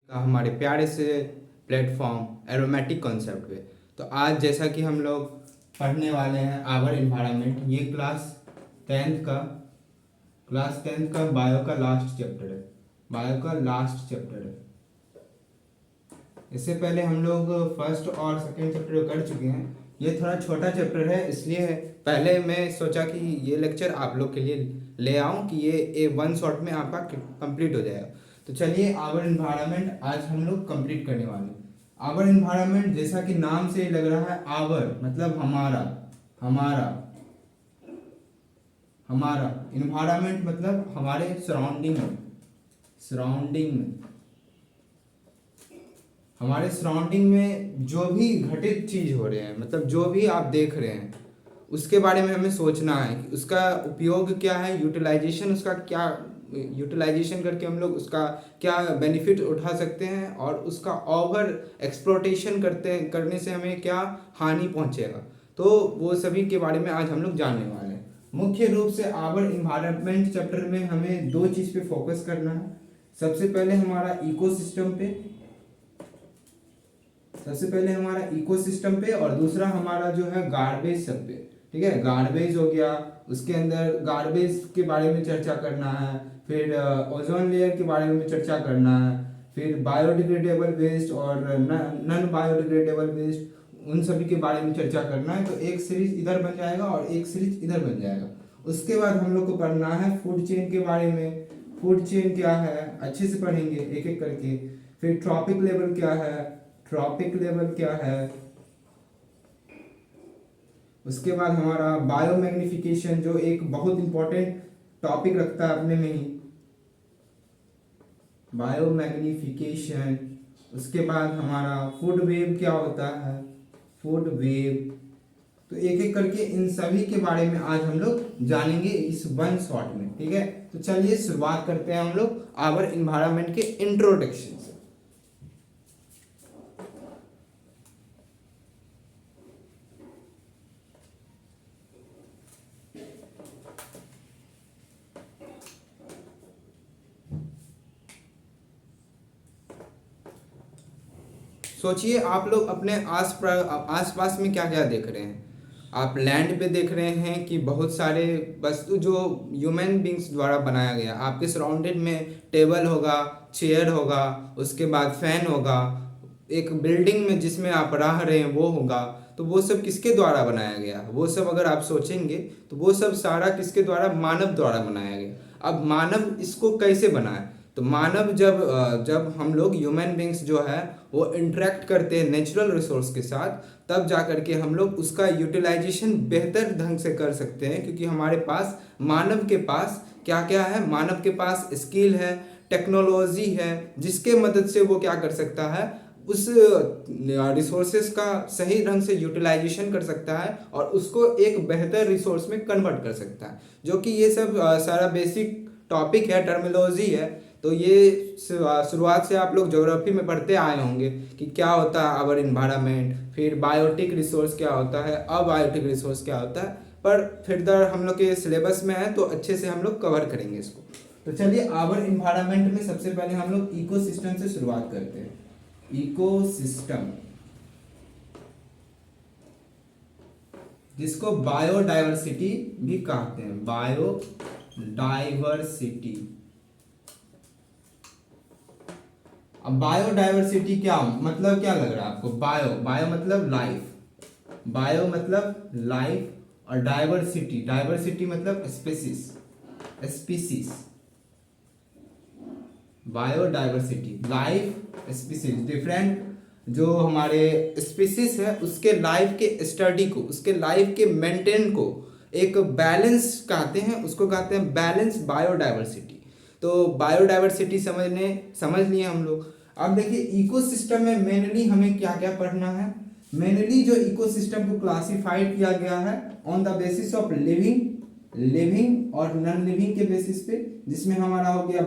हमारे प्यारे से प्लेटफॉर्म एरोमेटिक कॉन्सेप्ट पे। तो आज जैसा कि हम लोग पढ़ने वाले हैं आवर इन्वायरमेंट, ये क्लास टेंथ का बायो का लास्ट चैप्टर है। इससे पहले हम लोग फर्स्ट और सेकंड चैप्टर कर चुके हैं। ये थोड़ा छोटा चैप्टर है, इसलिए पहले मैं सोचा कि ये लेक्चर आप लोग के लिए ले आऊं कि ये वन शॉट में आपका कंप्लीट हो जाएगा। तो चलिए, आवर इन्वायरमेंट आज हम लोग कंप्लीट करने वाले हैं। आवर इन्वायरमेंट जैसा कि नाम से लग रहा है, आवर मतलब हमारा, हमारा इन्वायरमेंट मतलब हमारे सराउंडिंग में जो भी घटित चीज हो रहे हैं, मतलब जो भी आप देख रहे हैं उसके बारे में हमें सोचना है कि उसका उपयोग क्या है, यूटिलाइजेशन करके हम लोग उसका क्या बेनिफिट उठा सकते हैं और उसका ओवर एक्सप्लोटेशन करने से हमें क्या हानि पहुंचेगा। तो वो सभी के बारे में आज हम लोग जानने वाले हैं। मुख्य रूप से आवर इन्वायरमेंट चैप्टर में हमें दो चीज पे फोकस करना है। सबसे पहले हमारा इकोसिस्टम पे और दूसरा हमारा जो है गार्बेज सब पे। ठीक है, गार्बेज हो गया, उसके अंदर गार्बेज के बारे में चर्चा करना है, फिर ओजोन लेयर के बारे में चर्चा करना है, फिर बायोडिग्रेडेबल वेस्ट और नॉन बायोडिग्रेडेबल वेस्ट, उन सभी के बारे में चर्चा करना है। तो एक सीरीज इधर बन जाएगा और एक सीरीज इधर बन जाएगा। उसके बाद हम लोग को पढ़ना है फूड चेन के बारे में। फूड चेन क्या है अच्छे से पढ़ेंगे एक एक करके। फिर ट्रॉपिक लेवल क्या है, उसके बाद हमारा बायोमैग्निफिकेशन जो एक बहुत इंपॉर्टेंट टॉपिक रखता है अपने में ही, बायोमैग्निफिकेशन। उसके बाद हमारा फूड वेव क्या होता है, फूड वेव। तो एक एक करके इन सभी के बारे में आज हम लोग जानेंगे इस वन शॉट में। ठीक है, तो चलिए शुरुआत करते हैं हम लोग आवर इन्वायरमेंट के इंट्रोडक्शन से। सोचिए आप लोग अपने आसपास में क्या क्या देख रहे हैं। आप लैंड पे देख रहे हैं कि बहुत सारे वस्तु जो ह्यूमन बींग्स द्वारा बनाया गया। आपके सराउंडेड में टेबल होगा, चेयर होगा, उसके बाद फैन होगा, एक बिल्डिंग में जिसमें आप रह रहे हैं वो होगा। तो वो सब किसके द्वारा बनाया गया? वो सब अगर आप सोचेंगे तो वो सब सारा किसके द्वारा? मानव द्वारा बनाया गया। अब मानव इसको कैसे बनाया? तो मानव जब हम लोग ह्यूमन बींग्स जो है वो इंटरेक्ट करते हैं नेचुरल रिसोर्स के साथ, तब जा करके हम लोग उसका यूटिलाइजेशन बेहतर ढंग से कर सकते हैं। क्योंकि हमारे पास, मानव के पास क्या क्या है? मानव के पास स्किल है, टेक्नोलॉजी है, जिसके मदद से वो क्या कर सकता है? उस रिसोर्सेस का सही ढंग से यूटिलाइजेशन कर सकता है और उसको एक बेहतर रिसोर्स में कन्वर्ट कर सकता है। जो कि ये सब सारा बेसिक टॉपिक है, टर्मिनोलॉजी है। तो ये शुरुआत से आप लोग ज्योग्राफी में पढ़ते आए होंगे कि क्या होता है आवर इन्वायरमेंट, फिर बायोटिक रिसोर्स क्या होता है, अबायोटिक रिसोर्स क्या होता है। पर फिर हम लोग के सिलेबस में है तो अच्छे से हम लोग कवर करेंगे इसको। तो चलिए, आवर इन्वायरमेंट में सबसे पहले हम लोग इकोसिस्टम से शुरुआत करते हैं। इकोसिस्टम, जिसको बायोडाइवर्सिटी भी कहते हैं, बायोडाइवर्सिटी। अब बायोडाइवर्सिटी क्या मतलब, क्या लग रहा है आपको? बायो मतलब लाइफ और डाइवर्सिटी मतलब species. Biodiversity, life, species, different जो हमारे स्पीसीज है उसके लाइफ के स्टडी को, उसके लाइफ के मेंटेन को एक बैलेंस कहते हैं, उसको कहते हैं बैलेंस बायोडाइवर्सिटी। तो बायोडाइवर्सिटी समझ लिए हम लोग। अब देखिए, इकोसिस्टम में मेनली हमें क्या क्या पढ़ना है। मेनली जो इकोसिस्टम को क्लासिफाइड किया गया है on the basis of living और नॉन लिविंग के बेसिस पे, जिसमें हमारा हो गया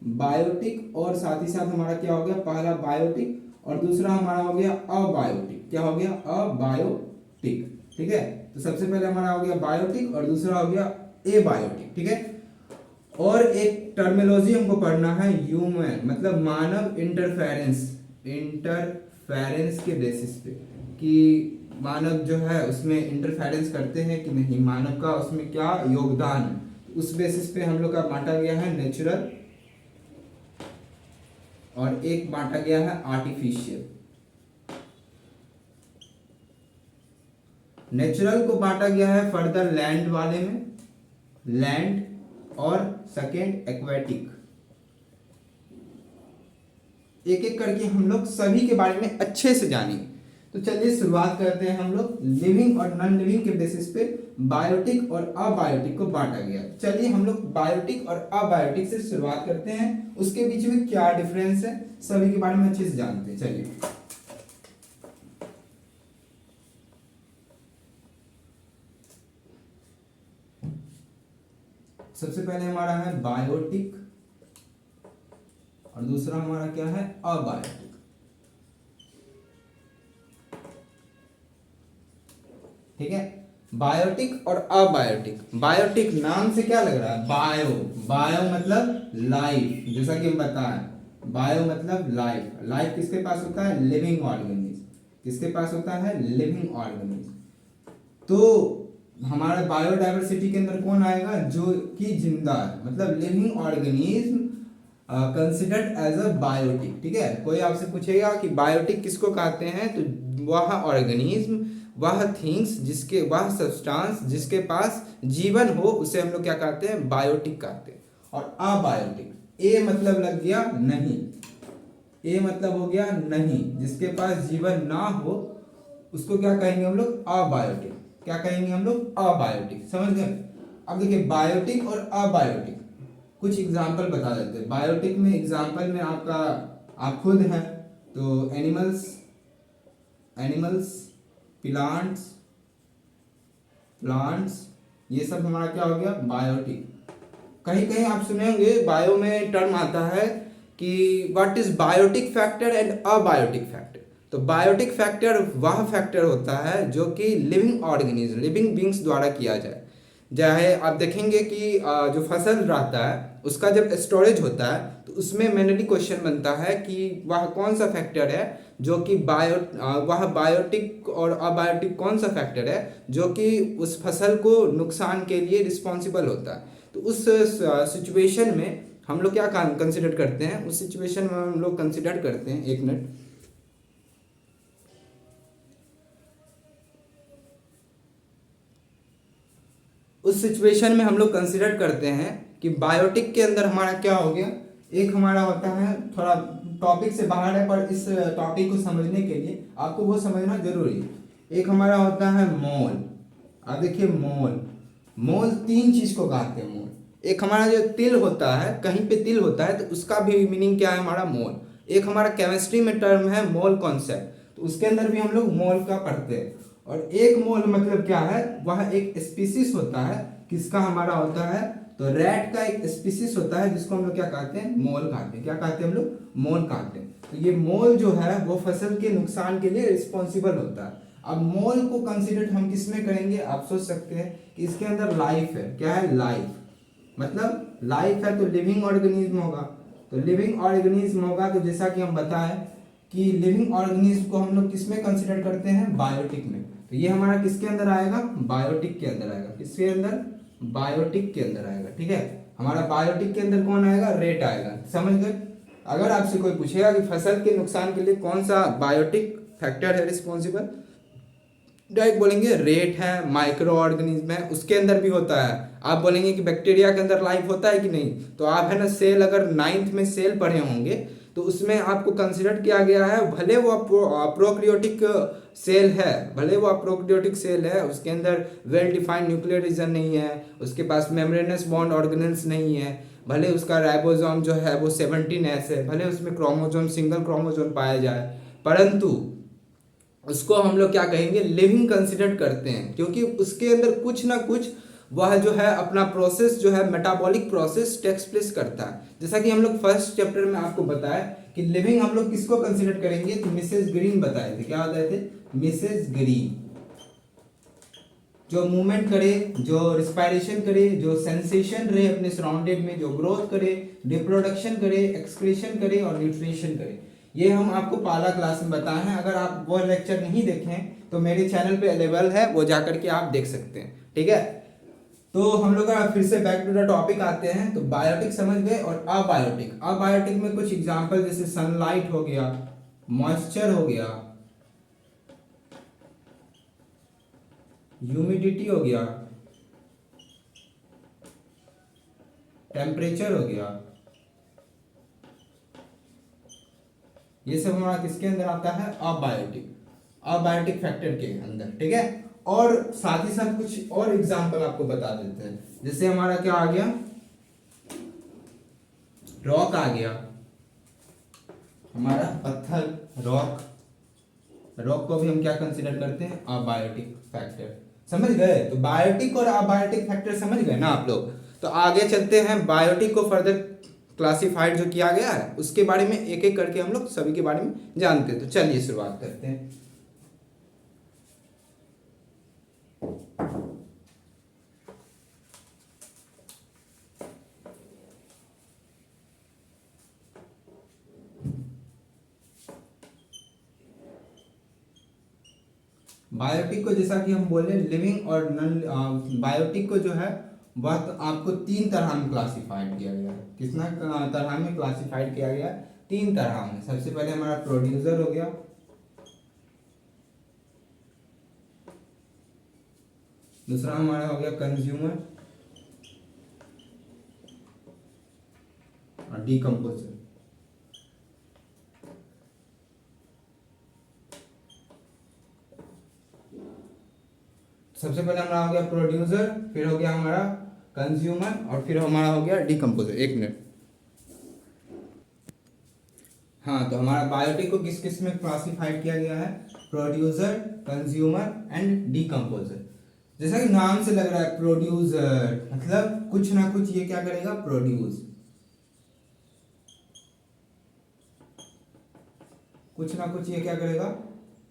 बायोटिक और साथ ही साथ हमारा क्या हो गया? पहला बायोटिक और दूसरा हमारा हो गया अबायोटिक। क्या हो गया? अबायोटिक। ठीक है, तो सबसे पहले हमारा हो गया बायोटिक और दूसरा हो गया एबायोटिक। ठीक है, और एक टर्मिनोलॉजी हमको पढ़ना है ह्यूमन, मतलब मानव इंटरफेरेंस के बेसिस पे, कि मानव जो है उसमें इंटरफेरेंस करते हैं कि नहीं, मानव का उसमें क्या योगदान है, उस बेसिस पे हम लोग का बांटा गया है नेचुरल और एक बांटा गया है आर्टिफिशियल। नेचुरल को बांटा गया है फर्दर लैंड वाले में, लैंड, और सेकेंड एक्वेटिक। एक एक करके हम लोग सभी के बारे में अच्छे से जानेंगे। तो चलिए शुरुआत करते हैं हम लोग लिविंग और नॉन लिविंग के बेसिस पे बायोटिक और अबायोटिक को बांटा गया। चलिए हम लोग बायोटिक और अबायोटिक से शुरुआत करते हैं, उसके बीच में क्या डिफरेंस है सभी के बारे में अच्छे से जानते हैं। चलिए सबसे पहले हमारा है बायोटिक और दूसरा हमारा क्या है अबायोटिक। ठीक है, बायोटिक और अबायोटिक। बायोटिक नाम से क्या लग रहा है, बायो, बायो मतलब लाइफ, जैसा कि हम बताएं बायो मतलब लाइफ। लाइफ किसके पास होता है, लिविंग ऑर्गेनिज्म। किसके पास होता है, लिविंग ऑर्गेनिज्म। तो हमारा बायोडाइवर्सिटी के अंदर कौन आएगा, जो कि जिंदा है, मतलब living organism considered as a biotic. ठीक है, कोई आपसे पूछेगा कि बायोटिक किसको कहते हैं, तो वह ऑर्गेनिज्म, वह थिंग्स, जिसके, वह सब्सटेंस जिसके पास जीवन हो, उसे हम लोग क्या कहते हैं, बायोटिक कहते हैं। और अबायोटिक, ए मतलब लग गया नहीं, ए मतलब हो गया नहीं, जिसके पास जीवन ना हो उसको क्या कहेंगे हम लोग, अबायोटिक। क्या कहेंगे हम लोग, अबायोटिक। समझ गए। अब देखिए बायोटिक और अबायोटिक कुछ एग्जाम्पल बता देते हैं। बायोटिक में एग्जाम्पल में आपका, आप खुद हैं तो एनिमल्स, प्लांट्स, ये सब हमारा क्या हो गया, बायोटिक। कहीं कहीं आप सुने होंगे बायो में टर्म आता है कि what is biotic factor and abiotic factor. तो बायोटिक फैक्टर वह फैक्टर होता है जो कि लिविंग ऑर्गेनिज्म, लिविंग बींग्स द्वारा किया जाए। चाहे आप देखेंगे कि जो फसल रहता है उसका जब स्टोरेज होता है तो उसमें मेनली क्वेश्चन बनता है कि वह कौन सा फैक्टर है जो कि वह बायोटिक और अबायोटिक कौन सा फैक्टर है जो कि उस फसल को नुकसान के लिए रिस्पॉन्सिबल होता है। तो उस सिचुएशन में हम लोग क्या कंसिडर करते हैं, उस सिचुएशन में हम लोग कंसिडर करते हैं, एक मिनट, उस सिचुएशन में हम लोग कंसिडर करते हैं कि बायोटिक के अंदर हमारा क्या हो गया, एक हमारा होता है, थोड़ा टॉपिक से बाहर है पर इस टॉपिक को समझने के लिए आपको वो समझना जरूरी है। एक हमारा होता है मोल। अब देखिए मोल तीन चीज को कहते हैं मोल। एक हमारा जो तिल होता है, कहीं पे तिल होता है तो उसका भी मीनिंग क्या है, हमारा मोल। एक हमारा केमिस्ट्री में टर्म है मोल कॉन्सेप्ट, तो उसके अंदर भी हम लोग मोल का पढ़ते हैं। और एक मोल मतलब क्या है, वह एक स्पीसीज होता है, किसका हमारा होता है, तो रैट का एक स्पीसीज होता है जिसको हम लोग क्या कहते हैं, मोल कहते हैं। क्या कहते हैं हम लोग, मोल कहते हैं। तो ये मोल जो है वो फसल के नुकसान के लिए रिस्पॉन्सिबल होता है। अब मोल को कंसिडर हम किस में करेंगे, आप सोच सकते हैं कि इसके अंदर लाइफ है। क्या है, लाइफ, मतलब लाइफ है तो लिविंग ऑर्गेनिज्म होगा। तो लिविंग ऑर्गेनिज्म होगा तो जैसा कि हम बताएं कि लिविंग ऑर्गेनिज्म को हम लोग किस में कंसिडर करते हैं, बायोटिक में। तो ये हमारा किसके अंदर आएगा, बायोटिक के अंदर आएगा। किसके अंदर, बायोटिक के अंदर आएगा। ठीक है, हमारा बायोटिक के अंदर कौन आएगा, रेट आएगा। समझ गए। अगर आपसे कोई पूछेगा कि फसल के नुकसान के लिए कौन सा बायोटिक फैक्टर है रिस्पॉन्सिबल, डायरेक्ट बोलेंगे रेट है, माइक्रो ऑर्गेनिज्म है, उसके अंदर भी होता है। आप बोलेंगे कि बैक्टीरिया के अंदर लाइफ होता है कि नहीं, तो आप है ना सेल, अगर 9th में सेल पढ़े होंगे तो उसमें आपको कंसिडर किया गया है, भले वो प्रोक्रियोटिक सेल है, भले वो प्रोक्रियोटिक सेल है, उसके अंदर वेल डिफाइंड न्यूक्लियर रीजन नहीं है, उसके पास मेम्ब्रेनस बॉन्ड ऑर्गेनेल्स नहीं है, भले उसका राइबोसोम जो है वो 17S है, भले उसमें क्रोमोसोम, सिंगल क्रोमोसोम पाया जाए, परंतु उसको हम लोग क्या कहेंगे, लिविंग कंसिडर करते हैं, क्योंकि उसके अंदर कुछ ना कुछ वह जो है अपना प्रोसेस जो है मेटाबॉलिक प्रोसेस टेक्स प्लेस करता है। जैसा कि हम लोग फर्स्ट चैप्टर में आपको बताया कि लिविंग हम लोग किसको कंसिडर करेंगे, तो मिसेस ग्रीन बताए थे। क्या बताए थे, मिसेस ग्रीन। जो मूवमेंट करे, जो रिस्पायरेशन करे, जो सेंसेशन रहे अपने सराउंडेड में, जो ग्रोथ करे, रिप्रोडक्शन करे, एक्सक्रीशन करे और न्यूट्रिशन करे। ये हम आपको पहला क्लास में बताए हैं। अगर आप वो लेक्चर नहीं देखें तो मेरे चैनल पे अवेलेबल है, वो जाकर के आप देख सकते हैं, ठीक है। तो हम लोग फिर से बैक टू द टॉपिक आते हैं। तो बायोटिक समझ गए और अबायोटिक। अबायोटिक में कुछ एग्जांपल जैसे सनलाइट हो गया, मॉइस्चर हो गया, ह्यूमिडिटी हो गया, टेम्परेचर हो गया, ये सब हमारा किसके अंदर आता है? अबायोटिक, अबायोटिक फैक्टर के अंदर, ठीक है। और साथ ही साथ कुछ और एग्जांपल आपको बता देते हैं। जैसे हमारा क्या आ गया? रॉक आ गया, हमारा पत्थर, रॉक। रॉक को भी हम क्या कंसीडर करते हैं? Abiotic factor. समझ गए? तो बायोटिक और अबायोटिक फैक्टर समझ गए ना आप लोग। तो आगे चलते हैं, बायोटिक को फर्दर क्लासिफाइड जो किया गया है उसके बारे में एक एक करके हम लोग सभी के बारे में जानते हैं। तो चलिए शुरुआत करते हैं। बायोटिक को जैसा कि हम बोले लिविंग और नॉन बायोटिक को जो है वह तो आपको तीन तरह में क्लासिफाइड किया गया है। कितना तरह में क्लासिफाइड किया गया है? तीन तरह में। सबसे पहले हमारा प्रोड्यूसर हो गया, दूसरा हमारा हो गया कंज्यूमर और डीकम्पोजर। सबसे पहले हमारा हो गया प्रोड्यूसर, फिर हो गया हमारा कंज्यूमर और फिर हमारा हो गया डीकम्पोजर। एक मिनट। हाँ, तो हमारा बायोटिक को किस किस में क्लासिफाइड किया गया है? Producer, consumer and decomposer. जैसा कि नाम से लग रहा है प्रोड्यूसर मतलब कुछ ना कुछ ये क्या करेगा? प्रोड्यूस। कुछ ना कुछ ये क्या करेगा?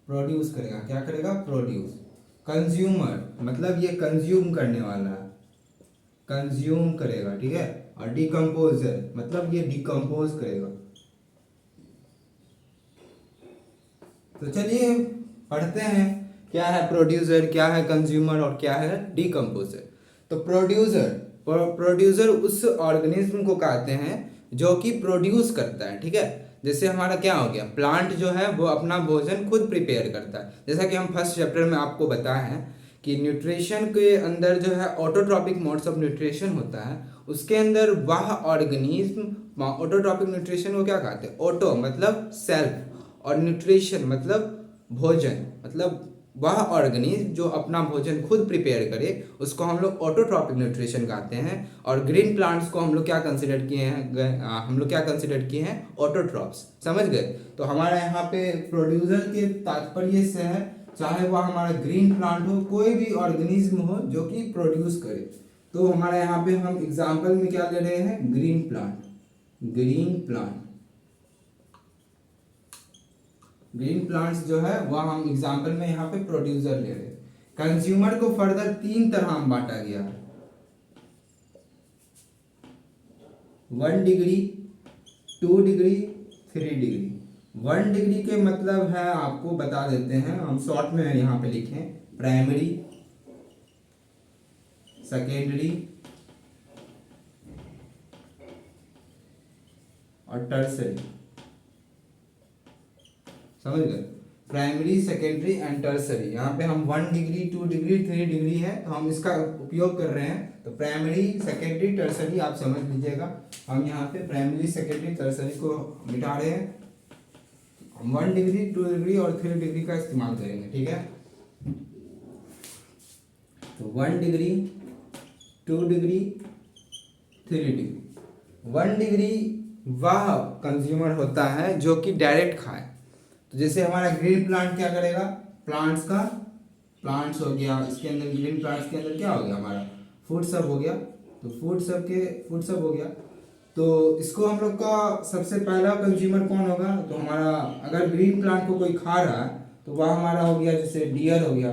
प्रोड्यूस करेगा। क्या करेगा? प्रोड्यूस। कंज्यूमर मतलब ये कंज्यूम करने वाला है, कंज्यूम करेगा, ठीक है। और डीकम्पोजर मतलब ये डिकम्पोज करेगा। तो चलिए पढ़ते हैं क्या है प्रोड्यूसर, क्या है कंज्यूमर और क्या है डीकम्पोजर। तो प्रोड्यूसर उस ऑर्गेनिज्म को कहते हैं जो कि प्रोड्यूस करता है, ठीक है। जैसे हमारा क्या हो गया? प्लांट जो है वो अपना भोजन खुद प्रिपेयर करता है। जैसा कि हम फर्स्ट चैप्टर में आपको बताए हैं कि न्यूट्रिशन के अंदर जो है ऑटोट्रॉपिक मोड्स ऑफ न्यूट्रिशन होता है, उसके अंदर वह ऑर्गेनिज्म ऑटोट्रॉपिक न्यूट्रिशन को क्या कहते हैं? ऑटो मतलब सेल्फ और न्यूट्रिशन मतलब भोजन, मतलब वह ऑर्गेनिज्म जो अपना भोजन खुद प्रिपेयर करे उसको हम लोग ऑटोट्रॉपिक न्यूट्रिशन कहते हैं। और ग्रीन प्लांट्स को हम लोग क्या कंसिडर किए हैं? हम लोग क्या कंसिडर किए हैं? ऑटोट्रॉप्स। समझ गए? तो हमारा यहाँ पे प्रोड्यूसर के तात्पर्य से है चाहे वह हमारा ग्रीन प्लांट हो, कोई भी ऑर्गेनिज्म हो जो कि प्रोड्यूस करे। तो हमारे यहाँ पे हम एग्जाम्पल में क्या ले रहे हैं? Green plant. Green plant, green plants जो है वह हम एग्जाम्पल में यहाँ पे प्रोड्यूसर ले रहे हैं। कंज्यूमर को फर्दर तीन तरह में बांटा गया है, 1 डिग्री, 2 डिग्री, 3 डिग्री। 1 डिग्री के मतलब है आपको बता देते हैं, हम शॉर्ट में यहाँ पे लिखें, प्राइमरी, सेकेंडरी और टर्सरी। समझ गए? Primary, secondary and tertiary. यहाँ पे हम 1 डिग्री, 2 डिग्री, 3 डिग्री है तो हम इसका उपयोग कर रहे हैं। तो प्राइमरी, सेकेंडरी, टर्सरी आप समझ लीजिएगा। हम यहाँ पे प्राइमरी, सेकेंडरी, टर्सरी को मिटा रहे हैं। हम 1 डिग्री, 2 डिग्री और 3 डिग्री का इस्तेमाल करेंगे, ठीक है। तो 1 डिग्री, 2 डिग्री, 3 डिग्री। 1 डिग्री वह कंज्यूमर होता है जो कि डायरेक्ट खाए। तो जैसे हमारा ग्रीन प्लांट क्या करेगा? प्लांट्स हो गया, इसके अंदर ग्रीन प्लांट्स के अंदर क्या हो गया? हमारा फूड सब हो गया। तो फूड सब हो गया। तो इसको हम लोग का सबसे पहला कंज्यूमर कौन होगा? तो हमारा अगर ग्रीन प्लांट को कोई खा रहा है तो वह हमारा हो गया, जैसे डियर हो गया,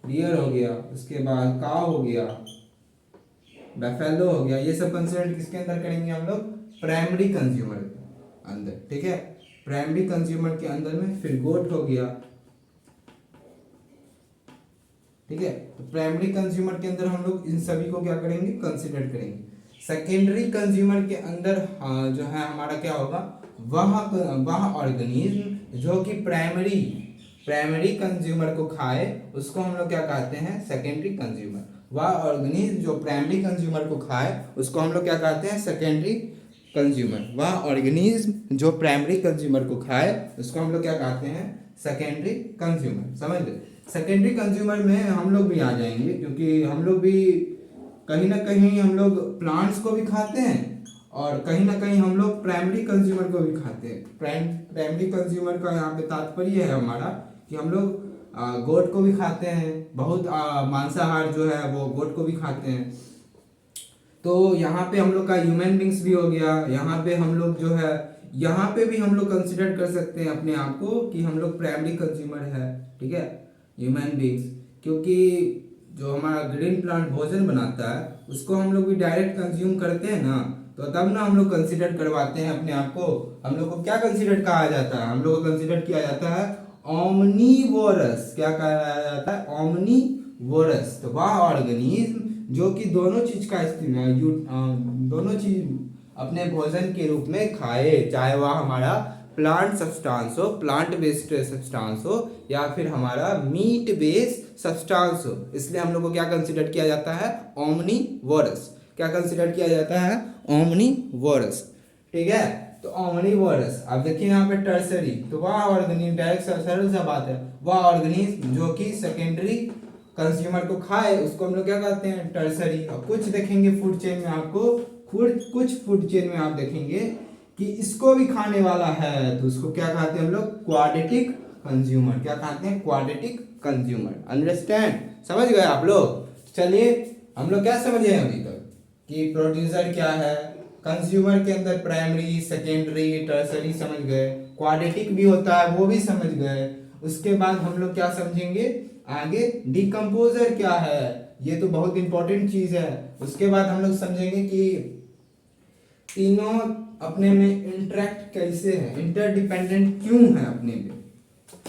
डियर हो गया, उसके बाद काव हो गया, बैफेलो हो गया, ये सब कंसिडर किसके अंदर करेंगे हम लोग? प्राइमरी कंज्यूमर के अंदर, ठीक है। प्राइमरी कंज्यूमर के अंदर में फिर गोट हो गया, ठीक है। तो प्राइमरी कंज्यूमर के अंदर हम लोग इन सभी को क्या करेंगे? कंसिडर करेंगे। सेकेंडरी कंज्यूमर के अंदर जो है हमारा क्या होगा? वह ऑर्गेनिज्म जो कि प्राइमरी कंज्यूमर को खाए उसको हम लोग क्या कहते हैं? Secondary consumer. वह ऑर्गेनिज्म जो प्राइमरी कंज्यूमर को खाए उसको हम लोग क्या कहते हैं? Secondary consumer. वह ऑर्गेनिज्म जो प्राइमरी कंज्यूमर को खाए उसको हम लोग क्या कहते हैं? Secondary consumer. समझ गए? सेकेंडरी कंज्यूमर में हम लोग भी आ जाएंगे, क्योंकि हम लोग भी कहीं ना कहीं हम लोग प्लांट्स को भी खाते हैं और कहीं ना कहीं हम लोग प्राइमरी कंज्यूमर को भी खाते हैं। प्राइमरी कंज्यूमर का यहाँ पे तात्पर्य है हमारा कि हम लोग गोट को भी खाते हैं, बहुत मांसाहार जो है वो गोट को भी खाते हैं। तो यहाँ पे हम लोग का ह्यूमन बींग्स भी हो गया। यहाँ पे हम लोग जो है यहाँ पे भी हम लोग कंसिडर कर सकते हैं अपने आप को कि हम लोग प्राइमरी कंज्यूमर है, ठीक है, ह्यूमन बींग्स। क्योंकि जो हमारा ग्रीन प्लांट भोजन बनाता है उसको हम लोग भी डायरेक्ट कंज्यूम करते हैं ना, तो तब ना हम लोग कंसिडर करवाते हैं अपने आप को। हम लोग को क्या कंसिडर कहा जाता है? हम लोग को कंसिडर किया जाता है ओमनीवोरस। क्या कहा जाता है? ओमनीवोरस। तो वह ऑर्गेनिज्म जो कि दोनों चीज का इस्तेमाल दोनों चीज अपने भोजन के रूप में खाए, चाहे वह हमारा प्लांट सब्सटेंस हो, प्लांट बेस्ड सब्सटेंस हो, या फिर हमारा मीट बेस्ड सब्सटेंस हो। इसलिए हम लोग को क्या कंसिडर किया जाता है? ओमनीवोरस। क्या कंसिडर किया जाता है? ओमनीवोरस, ठीक है। तो ओमनीवोरस। अब देखिए यहाँ पे टर्सरी, तो वह ऑर्गेनिज्म, डायरेक्ट सरल सा बात है, वह ऑर्गेनिज्म जो कि सेकेंडरी कंज्यूमर को खाए उसको हम लोग क्या कहते हैं? टर्सरी। और कुछ देखेंगे फूड चेन में आपको, कुछ फूड चेन में आप देखेंगे कि इसको भी खाने वाला है तो उसको क्या कहते हैं हम लोग? Quadratic consumer. क्या कहते हैं? Quadratic consumer. अंडरस्टैंड? समझ गए आप लोग? चलिए हम लोग क्या समझे अभी तक कि प्रोड्यूसर क्या है, कंज्यूमर के अंदर प्राइमरी, सेकेंडरी, टर्सरी समझ गए, क्वाड्रेटिक भी होता है वो भी समझ गए। उसके बाद हम लोग क्या समझेंगे आगे? डिकम्पोजर क्या है, ये तो बहुत इंपॉर्टेंट चीज है। उसके बाद हम लोग समझेंगे कि तीनों अपने में इंटरेक्ट कैसे है, इंटरडिपेंडेंट क्यों है अपने में,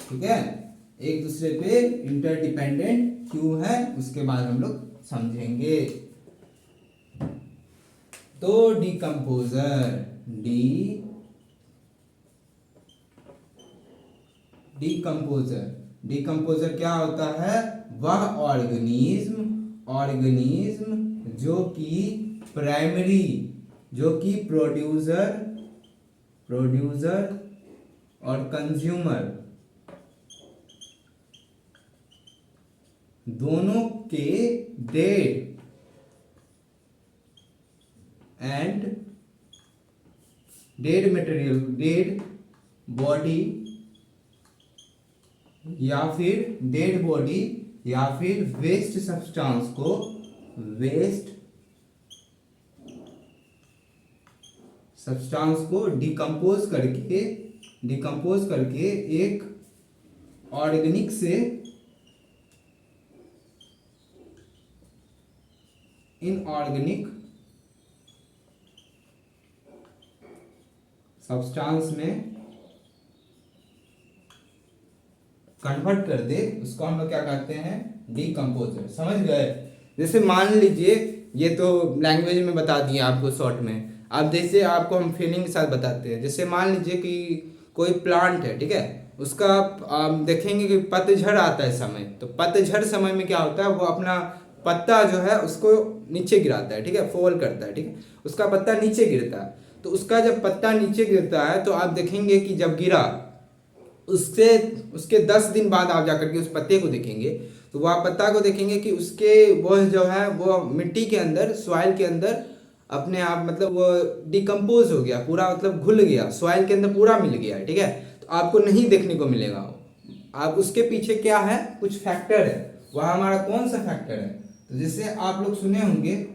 ठीक है, एक दूसरे पे इंटरडिपेंडेंट क्यों है, उसके बाद हम लोग समझेंगे। तो डिकम्पोजर क्या होता है? वह ऑर्गेनिज्म जो कि प्राइमरी, जो कि प्रोड्यूसर और कंज्यूमर दोनों के डेड मटेरियल, डेड बॉडी या फिर वेस्ट सब्सटेंस को डिकम्पोज करके एक ऑर्गेनिक से इनऑर्गेनिक सब्सटेंस में कन्वर्ट कर दे, उसको हम लोग क्या कहते हैं? डिकम्पोजर। समझ गए? जैसे मान लीजिए, ये तो लैंग्वेज में बता दिए आपको शॉर्ट में। अब जैसे आपको हम फीलिंग के साथ बताते हैं। जैसे मान लीजिए कि कोई प्लांट है, ठीक है, उसका आप देखेंगे कि पतझड़ आता है समय, तो पतझड़ समय में क्या होता है? वो अपना पत्ता जो है उसको नीचे गिराता है, ठीक है, फॉल करता है, ठीक है, उसका पत्ता नीचे गिरता है। तो उसका जब पत्ता नीचे गिरता है तो आप देखेंगे कि जब गिरा उसके 10 दिन बाद आप जाकर के उस पत्ते को देखेंगे, तो वह पत्ता को देखेंगे कि उसके वो जो है वो मिट्टी के अंदर, सॉइल के अंदर अपने आप, मतलब वो डिकम्पोज हो गया पूरा, मतलब घुल गया, सॉइल के अंदर पूरा मिल गया, ठीक है। तो आपको नहीं देखने को मिलेगा वो। आप उसके पीछे क्या है? कुछ फैक्टर है। वह हमारा कौन सा फैक्टर है? तो जैसे आप लोग सुने होंगे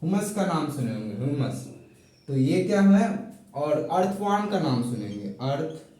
ह्यूमस का नाम सुने होंगे, ह्यूमस। तो ये क्या है, और अर्थवार्म का नाम सुनेंगे, अर्थवार्म।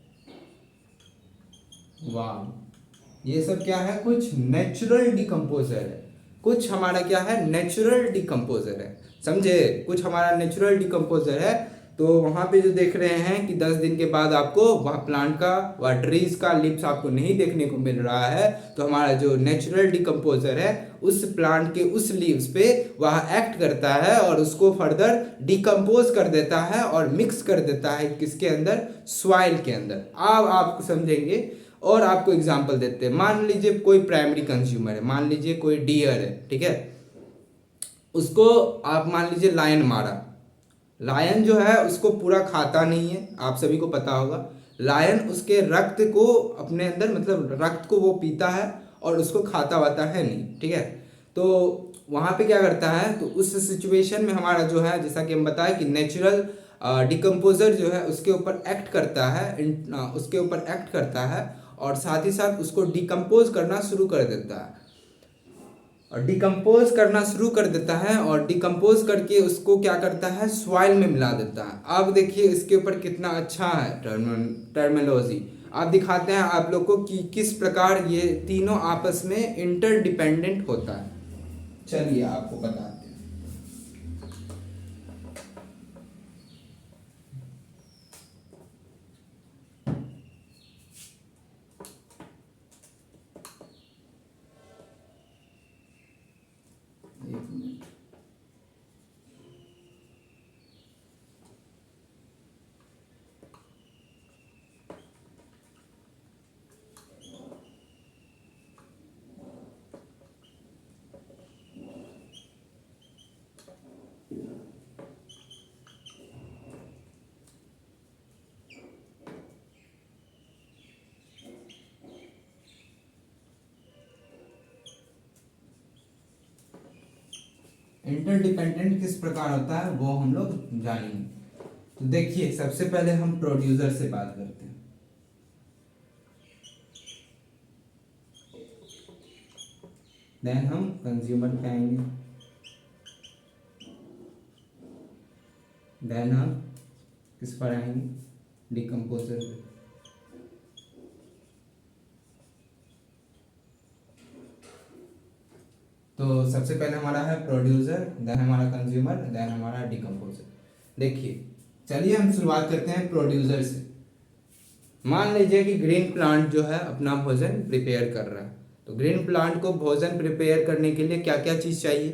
ये सब क्या है, कुछ नेचुरल डिकम्पोजर है, कुछ हमारा क्या है, नेचुरल डिकम्पोजर है, समझे, कुछ हमारा नेचुरल डिकम्पोजर है। तो वहाँ पे जो देख रहे हैं कि 10 दिन के बाद आपको वह प्लांट का, वह ट्रीज का लिप्स आपको नहीं देखने को मिल रहा है, तो हमारा जो नेचुरल डिकम्पोजर है उस प्लांट के उस लीव्स पे वह एक्ट करता है और उसको फर्दर डिकम्पोज कर देता है और मिक्स कर देता है किसके अंदर, सॉइल के अंदर। अब आप समझेंगे और आपको एग्जांपल देते हैं। मान लीजिए कोई प्राइमरी कंज्यूमर है, मान लीजिए कोई डियर है, ठीक है, उसको आप मान लीजिए लायन मारा। लायन जो है उसको पूरा खाता नहीं है, आप सभी को पता होगा। लायन उसके रक्त को अपने अंदर, मतलब रक्त को वो पीता है और उसको खाता वाता है नहीं, ठीक है। तो वहाँ पे क्या करता है, तो उस सिचुएशन में हमारा जो है, जैसा कि हम बताएं कि नेचुरल डिकम्पोजर जो है उसके ऊपर एक्ट करता है, उसके ऊपर एक्ट करता है और साथ ही साथ उसको डिकम्पोज करना शुरू कर देता है, और डिकम्पोज करना शुरू कर देता है और डिकम्पोज करके उसको क्या करता है, सॉइल में मिला देता है। अब देखिए इसके ऊपर कितना अच्छा है टर्मिनोलॉजी। आप दिखाते हैं आप लोग को कि किस प्रकार ये तीनों आपस में इंटरडिपेंडेंट होता है। चलिए आपको बताते हैं। एक मिनट। इंटरडिपेंडेंट किस प्रकार होता है वो हम लोग जानेंगे। तो देखिए सबसे पहले हम प्रोड्यूसर से बात करते हैं। देन हम कंज्यूमर पे आएंगे, देन हम किस पर आएंगे, डिकम्पोजर पे। तो सबसे पहले हमारा है प्रोड्यूसर, देन हमारा कंज्यूमर, देन हमारा डिकम्पोजर। देखिए चलिए हम शुरुआत करते हैं प्रोड्यूसर से। मान लीजिए कि ग्रीन प्लांट जो है अपना भोजन प्रिपेयर कर रहा है। तो ग्रीन प्लांट को भोजन प्रिपेयर करने के लिए क्या क्या चीज़ चाहिए,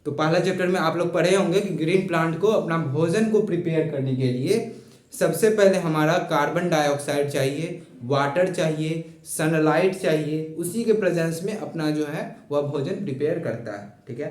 तो पहला चैप्टर में आप लोग पढ़े होंगे कि ग्रीन प्लांट को अपना भोजन को प्रिपेयर करने के लिए सबसे पहले हमारा कार्बन डाइऑक्साइड चाहिए, वाटर चाहिए, सनलाइट चाहिए, उसी के प्रेजेंस में अपना जो है वह भोजन प्रिपेयर करता है, ठीक है।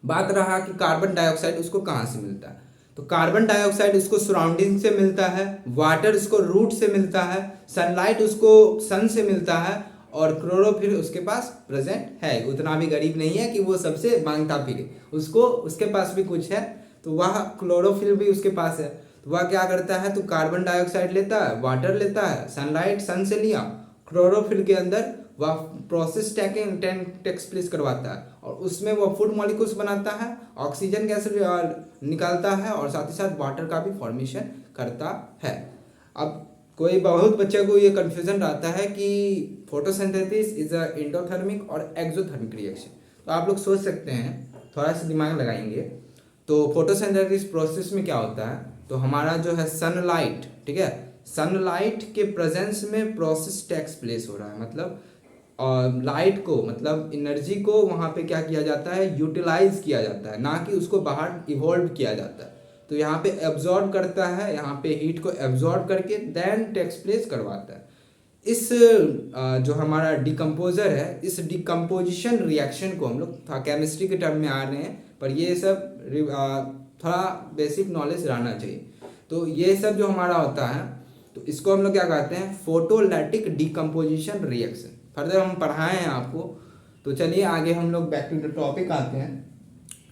बात रहा कि कार्बन डाइऑक्साइड उसको कहाँ से मिलता है, तो कार्बन डाइऑक्साइड उसको सराउंडिंग से मिलता है, वाटर उसको रूट से मिलता है, सनलाइट उसको सन से मिलता है, और क्लोरोफिल उसके पास प्रेजेंट है। उतना भी गरीब नहीं है कि वो सबसे मांगता फिरे, उसको उसके पास भी कुछ है, तो वह क्लोरोफिल भी उसके पास है। तो वह क्या करता है, तो कार्बन डाइऑक्साइड लेता है, वाटर लेता है, सनलाइट सन से लिया, क्लोरोफिल के अंदर वह प्रोसेस टेक्स प्लेस करवाता है और उसमें वह फूड मॉलिक्यूल्स बनाता है, ऑक्सीजन गैस निकालता है और साथ ही साथ वाटर का भी फॉर्मेशन करता है। अब कोई बहुत बच्चे को ये कंफ्यूजन रहता है कि फोटोसिंथेसिस इज अ एंडोथर्मिक और एक्सोथर्मिक रिएक्शन। तो आप लोग सोच सकते हैं, थोड़ा सा दिमाग लगाएंगे, तो फोटोसिंथेसिस प्रोसेस में क्या होता है, तो हमारा जो है सनलाइट, ठीक है, सनलाइट के प्रेजेंस में प्रोसेस टेक्स प्लेस हो रहा है, मतलब लाइट को, मतलब एनर्जी को वहाँ पे क्या किया जाता है, यूटिलाइज किया जाता है, ना कि उसको बाहर इवॉल्व किया जाता है। तो यहाँ पे एब्जॉर्ब करता है, यहाँ पे हीट को एब्जॉर्ब करके देन टेक्स प्लेस करवाता है। इस जो हमारा डिकम्पोजर है, इस डिकम्पोजिशन रिएक्शन को हम लोग केमिस्ट्री के टर्म में आ रहे हैं, पर ये सब थोड़ा बेसिक नॉलेज रहना चाहिए। तो ये सब जो हमारा होता है, तो इसको हम लोग क्या कहते हैं, फोटोलैटिक डिकम्पोजिशन रिएक्शन। फर्दर हम पढ़ाए हैं आपको। तो चलिए आगे हम लोग बैक टू द टॉपिक आते हैं।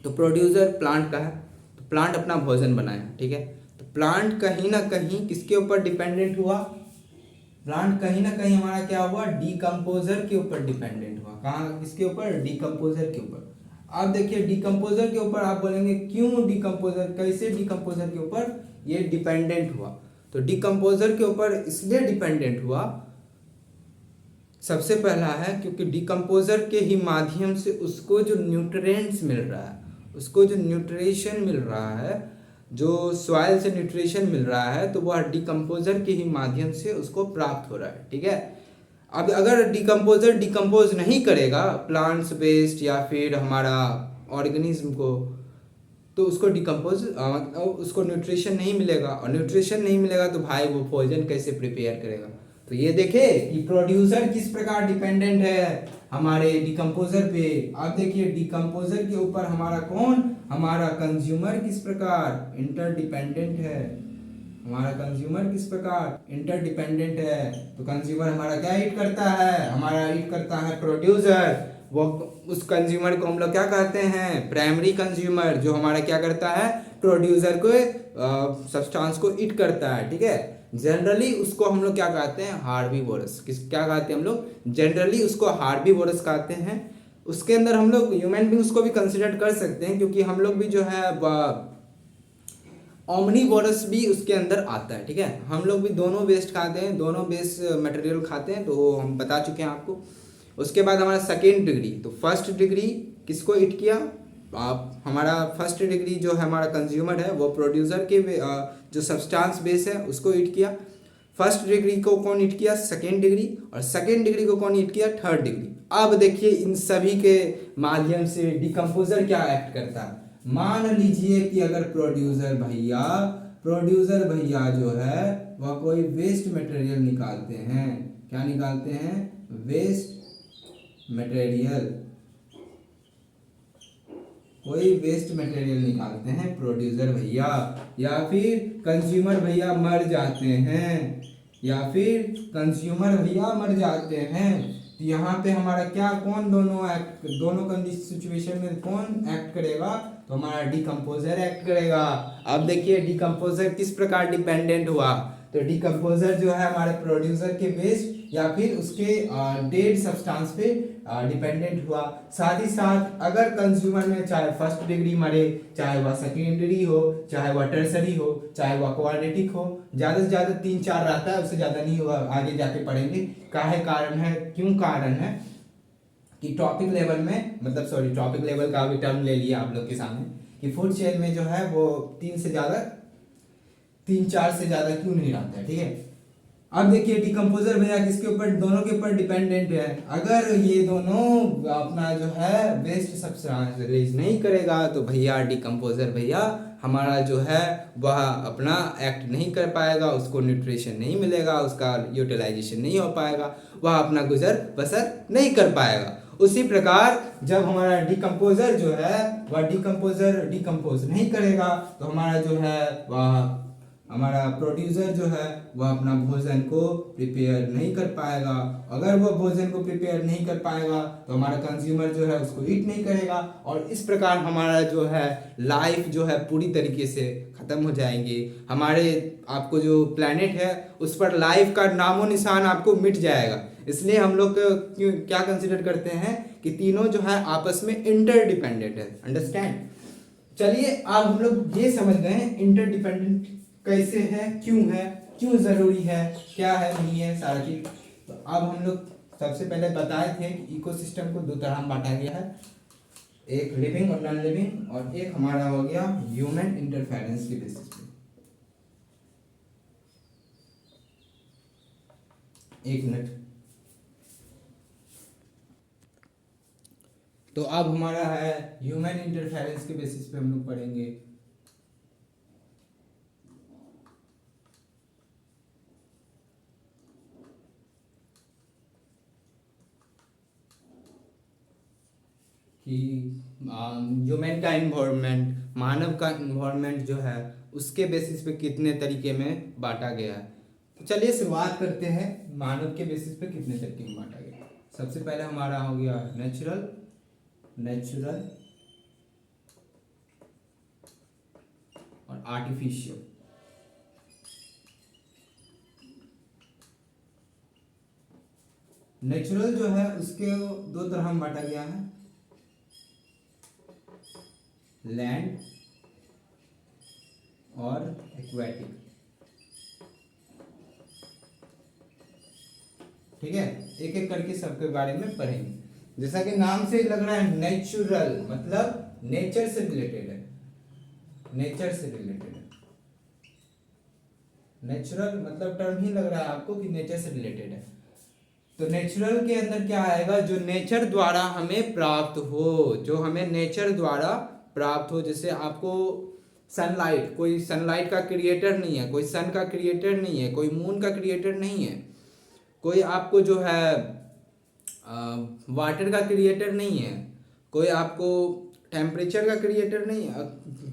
तो प्रोड्यूसर प्लांट का है, तो प्लांट अपना भोजन बनाया, ठीक है। तो प्लांट कहीं ना कहीं किसके ऊपर डिपेंडेंट हुआ, प्लांट कहीं ना कहीं हमारा क्या हुआ, डिकम्पोजर के ऊपर डिपेंडेंट हुआ। कहाँ, किसके ऊपर, डिकम्पोजर के ऊपर। आप देखिए डिकम्पोजर के ऊपर आप बोलेंगे क्यों डिकम्पोजर, कैसे डिकम्पोजर के ऊपर ये डिपेंडेंट हुआ। तो डिकम्पोजर के ऊपर इसलिए डिपेंडेंट हुआ, सबसे पहला है क्योंकि डिकम्पोजर के ही माध्यम से उसको जो न्यूट्रिएंट्स मिल रहा है, उसको जो न्यूट्रिशन मिल रहा है, जो सॉइल से न्यूट्रिशन मिल रहा है, तो वह डिकम्पोजर के ही माध्यम से उसको प्राप्त हो रहा है। ठीक है, अब अगर डिकम्पोजर डिकम्पोज नहीं करेगा प्लांट्स वेस्ट या फिर हमारा ऑर्गेनिज्म को, तो उसको डिकम्पोज उसको न्यूट्रिशन नहीं मिलेगा, और न्यूट्रिशन नहीं मिलेगा तो भाई वो पॉइजन कैसे प्रिपेयर करेगा। तो ये देखे कि प्रोड्यूसर किस प्रकार डिपेंडेंट है हमारे डिकम्पोजर पे। आप देखिए डिकम्पोजर के ऊपर हमारा कौन, हमारा कंज्यूमर किस प्रकार इंटरडिपेंडेंट है। हमारा कंज्यूमर किस प्रकार इंटरडिपेंडेंट है। तो कंज्यूमर हमारा क्या ईट करता है, हमारा ईट करता है प्रोड्यूसर। वो उस कंज्यूमर को हम लोग क्या कहते हैं, प्राइमरी कंज्यूमर, जो हमारा क्या करता है, प्रोड्यूसर को सब्सटेंस को ईट करता है। ठीक है, जनरली उसको हम लोग क्या कहते हैं, हार्बीवोरस। किस क्या कहते हैं हम लोग, जनरली उसको हार्बीवोरस कहते हैं। उसके अंदर हम लोग ह्यूमन बींग्स को भी कंसिडर कर सकते हैं, क्योंकि हम लोग भी जो है ओमनीवोरस भी उसके अंदर आता है। ठीक है, हम लोग भी दोनों वेस्ट खाते हैं, दोनों बेस मटेरियल खाते हैं, तो हम बता चुके हैं आपको। उसके बाद हमारा सेकेंड डिग्री, तो फर्स्ट डिग्री किसको हिट किया, आप हमारा फर्स्ट डिग्री जो है हमारा कंज्यूमर है वो प्रोड्यूसर के जो सब्सटेंस बेस है उसको हिट किया। फर्स्ट डिग्री को कौन हिट किया, सेकेंड डिग्री, और सेकेंड डिग्री को कौन हिट किया, थर्ड डिग्री। अब देखिए इन सभी के माध्यम से डिकम्पोजर क्या एक्ट करता है। मान लीजिए कि अगर प्रोड्यूसर भैया जो है वह कोई वेस्ट मटेरियल निकालते हैं, क्या निकालते हैं, वेस्ट मटेरियल, कोई वेस्ट मटेरियल निकालते हैं प्रोड्यूसर भैया, या फिर कंज्यूमर भैया मर जाते हैं, या फिर कंज्यूमर भैया मर जाते हैं। तो यहाँ पे हमारा क्या, कौन दोनों सिचुएशन में कौन एक्ट करेगा, तो हमारा डिकम्पोजर एक्ट करेगा। अब देखिए डिकम्पोजर किस प्रकार डिपेंडेंट हुआ, तो डिकम्पोजर जो है हमारे प्रोड्यूसर के वेस्ट या फिर उसके डेड सब्सटेंस पे डिपेंडेंट हुआ। साथ ही साथ अगर कंज्यूमर में चाहे फर्स्ट डिग्री मरे, चाहे वह सेकेंडरी हो, चाहे वह टर्सरी हो, चाहे वह क्वाड्रेटिक हो, ज़्यादा से ज़्यादा 3-4 रहता है, उससे ज़्यादा नहीं होगा, आगे जाके पढ़ेंगे काहे कारण है, क्यों कारण है कि टॉपिक लेवल में, मतलब सॉरी टॉपिक लेवल का भी टर्म ले लिया आप लोग के सामने कि फूड चेन में जो है वो 3-4 से ज़्यादा क्यों नहीं रहता है। ठीक है, अब देखिए डिकम्पोजर भैया किसके ऊपर, दोनों के ऊपर डिपेंडेंट है। अगर ये दोनों अपना जो है वेस्ट सब्सटेंस रिलीज नहीं करेगा तो भैया डिकम्पोजर भैया हमारा जो है वह अपना एक्ट नहीं कर पाएगा, उसको न्यूट्रिशन नहीं मिलेगा, उसका यूटिलाइजेशन नहीं हो पाएगा, वह अपना गुजर बसर नहीं कर पाएगा। उसी प्रकार जब हमारा डिकम्पोजर जो है वह डिकम्पोज नहीं करेगा तो हमारा जो है वह हमारा प्रोड्यूसर जो है वह अपना भोजन को प्रिपेयर नहीं कर पाएगा। अगर वो भोजन को प्रिपेयर नहीं कर पाएगा तो हमारा कंज्यूमर जो है उसको ईट नहीं करेगा, और इस प्रकार हमारा जो है लाइफ जो है पूरी तरीके से ख़त्म हो जाएंगे। हमारे आपको जो प्लैनेट है उस पर लाइफ का नामो निशान आपको मिट जाएगा। इसलिए हम लोग क्यों क्या कंसिडर करते हैं कि तीनों जो है आपस में इंटरडिपेंडेंट है। अंडरस्टैंड, चलिए अब हम लोग ये समझ गए हैं इंटरडिपेंडेंट कैसे है, क्यों जरूरी है, क्या है नहीं है सारा चीज। तो अब हम लोग सबसे पहले बताए थे कि इकोसिस्टम को 2 तरह में बांटा गया है, एक लिविंग और नॉन लिविंग, और एक हमारा हो गया ह्यूमन इंटरफेरेंस के बेसिस पे। एक मिनट, तो अब हमारा है ह्यूमन इंटरफेरेंस के बेसिस पे हम लोग पढ़ेंगे। कि ह्यूमन का इन्वायरमेंट, मानव का इन्वायरमेंट जो है उसके बेसिस पे कितने तरीके में बांटा गया है। तो चलिए शुरुआत करते हैं, मानव के बेसिस पे कितने तरीके में बांटा गया। सबसे पहले हमारा हो गया नेचुरल और आर्टिफिशियल। नेचुरल जो है उसके 2 तरह में बांटा गया है, लैंड और एक्वेटिक। ठीक है, एक एक करके सबके बारे में पढ़ेंगे। जैसा कि नाम से लग रहा है नेचुरल, मतलब नेचर से रिलेटेड है, नेचर से रिलेटेड है। नेचुरल मतलब टर्म ही लग रहा है आपको कि नेचर से रिलेटेड है। तो नेचुरल के अंदर क्या आएगा, जो नेचर द्वारा हमें प्राप्त हो, जो हमें नेचर द्वारा प्राप्त हो। जैसे आपको सनलाइट, कोई सनलाइट का क्रिएटर नहीं है, कोई सन का क्रिएटर नहीं है, कोई मून का क्रिएटर नहीं है, कोई आपको जो है वाटर का क्रिएटर नहीं है, कोई आपको टेम्परेचर का क्रिएटर नहीं है।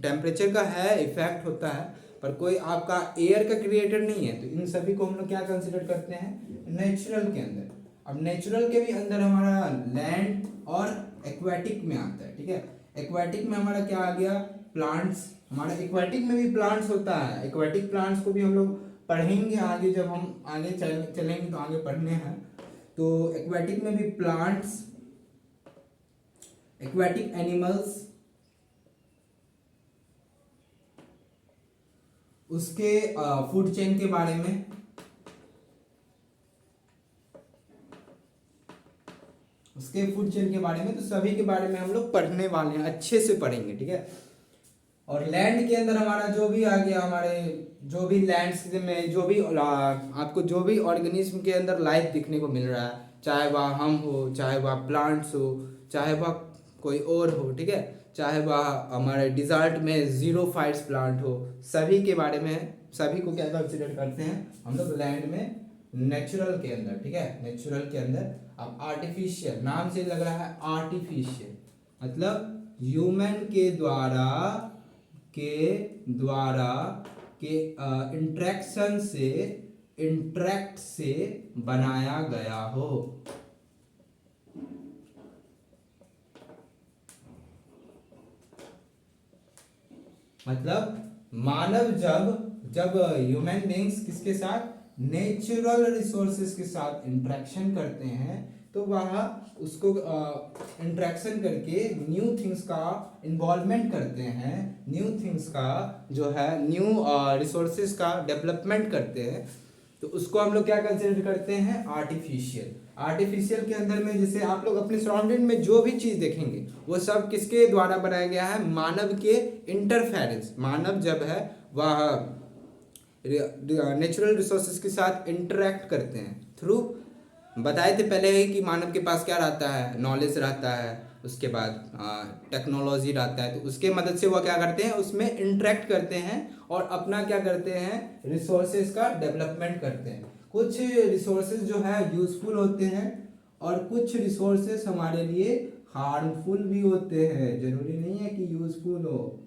टेम्परेचर का है, इफेक्ट होता है, पर कोई आपका एयर का क्रिएटर नहीं है। तो इन सभी को हम लोग क्या कंसिडर करते हैं, नेचुरल के अंदर। अब नेचुरल के भी अंदर हमारा लैंड और एक्वेटिक में आता है। ठीक है, एक्वेटिक में हमारा क्या आ गया, प्लांट्स। हमारा एक्वेटिक में भी प्लांट्स होता है। एक्वेटिक प्लांट्स को भी हम लोग पढ़ेंगे आगे, जब हम आगे चलेंगे तो आगे पढ़ने हैं। तो एक्वेटिक में भी प्लांट्स, एक्वेटिक एनिमल्स, उसके फूड चेन के बारे में, उसके फूड चेन के बारे में, तो सभी के बारे में हम लोग पढ़ने वाले हैं, अच्छे से पढ़ेंगे। ठीक है, और लैंड के अंदर हमारा जो भी आ गया, हमारे जो भी लैंड्स में जो भी आपको जो भी ऑर्गेनिज्म के अंदर लाइफ दिखने को मिल रहा है, चाहे वह हम हो, चाहे वह प्लांट्स हो, चाहे वह कोई और हो। ठीक है, चाहे वह हमारे डिजर्ट में जीरो फाइट्स प्लांट हो, सभी के बारे में, सभी को क्या कंसिडर करते हैं हम लोग लैंड में, नेचुरल के अंदर। ठीक है, नेचुरल के अंदर। अब आर्टिफिशियल, नाम से लग रहा है आर्टिफिशियल, मतलब ह्यूमन के द्वारा के इंट्रैक्शन से, इंट्रैक्ट से बनाया गया हो। मतलब मानव जब ह्यूमन बींग्स किसके साथ, नेचुरल रिसोर्सेज के साथ इंट्रैक्शन करते हैं, तो वह उसको इंट्रैक्शन करके न्यू थिंग्स का इन्वॉल्वमेंट करते हैं, न्यू थिंग्स का जो है न्यू रिसोर्सेज का डेवलपमेंट करते हैं। तो उसको हम लोग क्या कंसिडर करते हैं, आर्टिफिशियल। आर्टिफिशियल के अंदर में जैसे आप लोग अपने सराउंडिंग में जो भी चीज़ देखेंगे वो सब किसके द्वारा बनाया गया है, मानव के इंटरफेरेंस। मानव जब है वह नेचुरल रिसोर्सेज के साथ इंटरेक्ट करते हैं थ्रू, बताए थे पहले ही कि मानव के पास क्या रहता है, नॉलेज रहता है, उसके बाद टेक्नोलॉजी रहता है। तो उसके मदद से वह क्या करते हैं, उसमें इंटरेक्ट करते हैं और अपना क्या करते हैं, रिसोर्सेज का डेवलपमेंट करते हैं। कुछ रिसोर्सेज जो है यूजफुल होते हैं और कुछ रिसोर्सेज हमारे लिए हार्मफुल भी होते हैं, जरूरी नहीं है कि यूजफुल हो।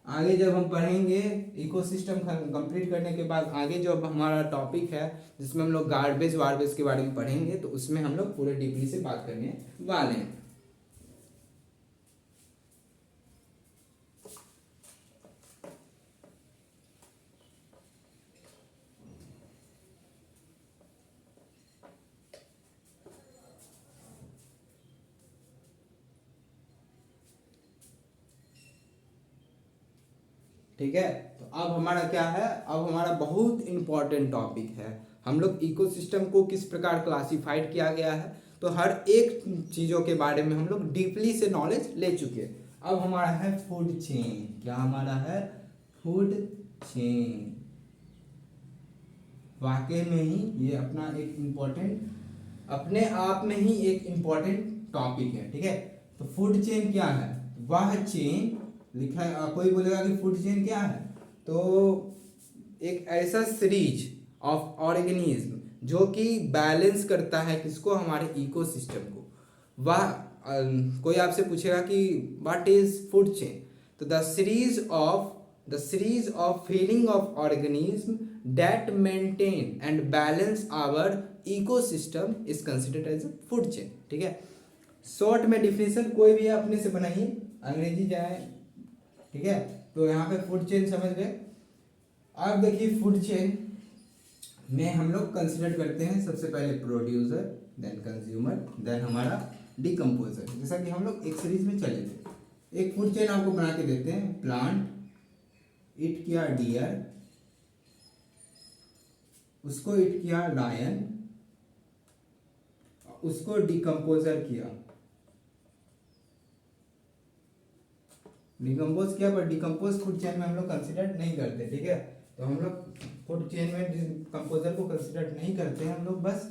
आगे जब हम पढ़ेंगे इकोसिस्टम कंप्लीट करने के बाद, आगे जो अब हमारा टॉपिक है जिसमें हम लोग गार्बेज वार्बेज के बारे में पढ़ेंगे, तो उसमें हम लोग पूरे डीपली से बात करने वाले हैं। ठीक है, तो अब हमारा क्या है, अब हमारा बहुत इंपॉर्टेंट टॉपिक है। हम लोग इकोसिस्टम को किस प्रकार क्लासिफाइड किया गया है, तो हर एक चीज़ों के बारे में हम लोग डीपली से नॉलेज ले चुके हैं। अब हमारा है फूड चेन। क्या हमारा है, फूड चेन। वाकई में ही ये अपना एक इम्पोर्टेंट, अपने आप में ही एक इम्पोर्टेंट टॉपिक है। ठीक है, तो फूड चेन क्या है, वह चेन लिखा है। कोई बोलेगा कि फूड चेन क्या है, तो एक ऐसा सीरीज ऑफ ऑर्गेनिज्म जो कि बैलेंस करता है किसको, हमारे इकोसिस्टम को। वह कोई आपसे पूछेगा कि व्हाट इज फूड चेन, तो the series of feeling of organism that maintain and balance our ecosystem is considered as a food chain. ठीक है, शॉर्ट में डिफिनेशन कोई भी अपने से बनाइए, अंग्रेजी जाए। ठीक है, तो यहाँ पे फूड चेन समझ गए। अब देखिए फूड चेन में हम लोग कंसिडर करते हैं सबसे पहले प्रोड्यूसर, देन कंज्यूमर, देन हमारा डिकम्पोजर। जैसा कि हम लोग एक सीरीज में चले थे। एक फूड चेन आपको बना के देते हैं, प्लांट, ईट किया डियर, उसको ईट किया लायन, उसको डिकम्पोजर किया, डिकम्पोज किया, पर डिकम्पोज फूड चेन में हम लोग कंसिडर नहीं करते, ठीक है। तो हम लोग फूड चेन में डिकम्पोजर को कंसिडर नहीं करते हैं, हम लोग बस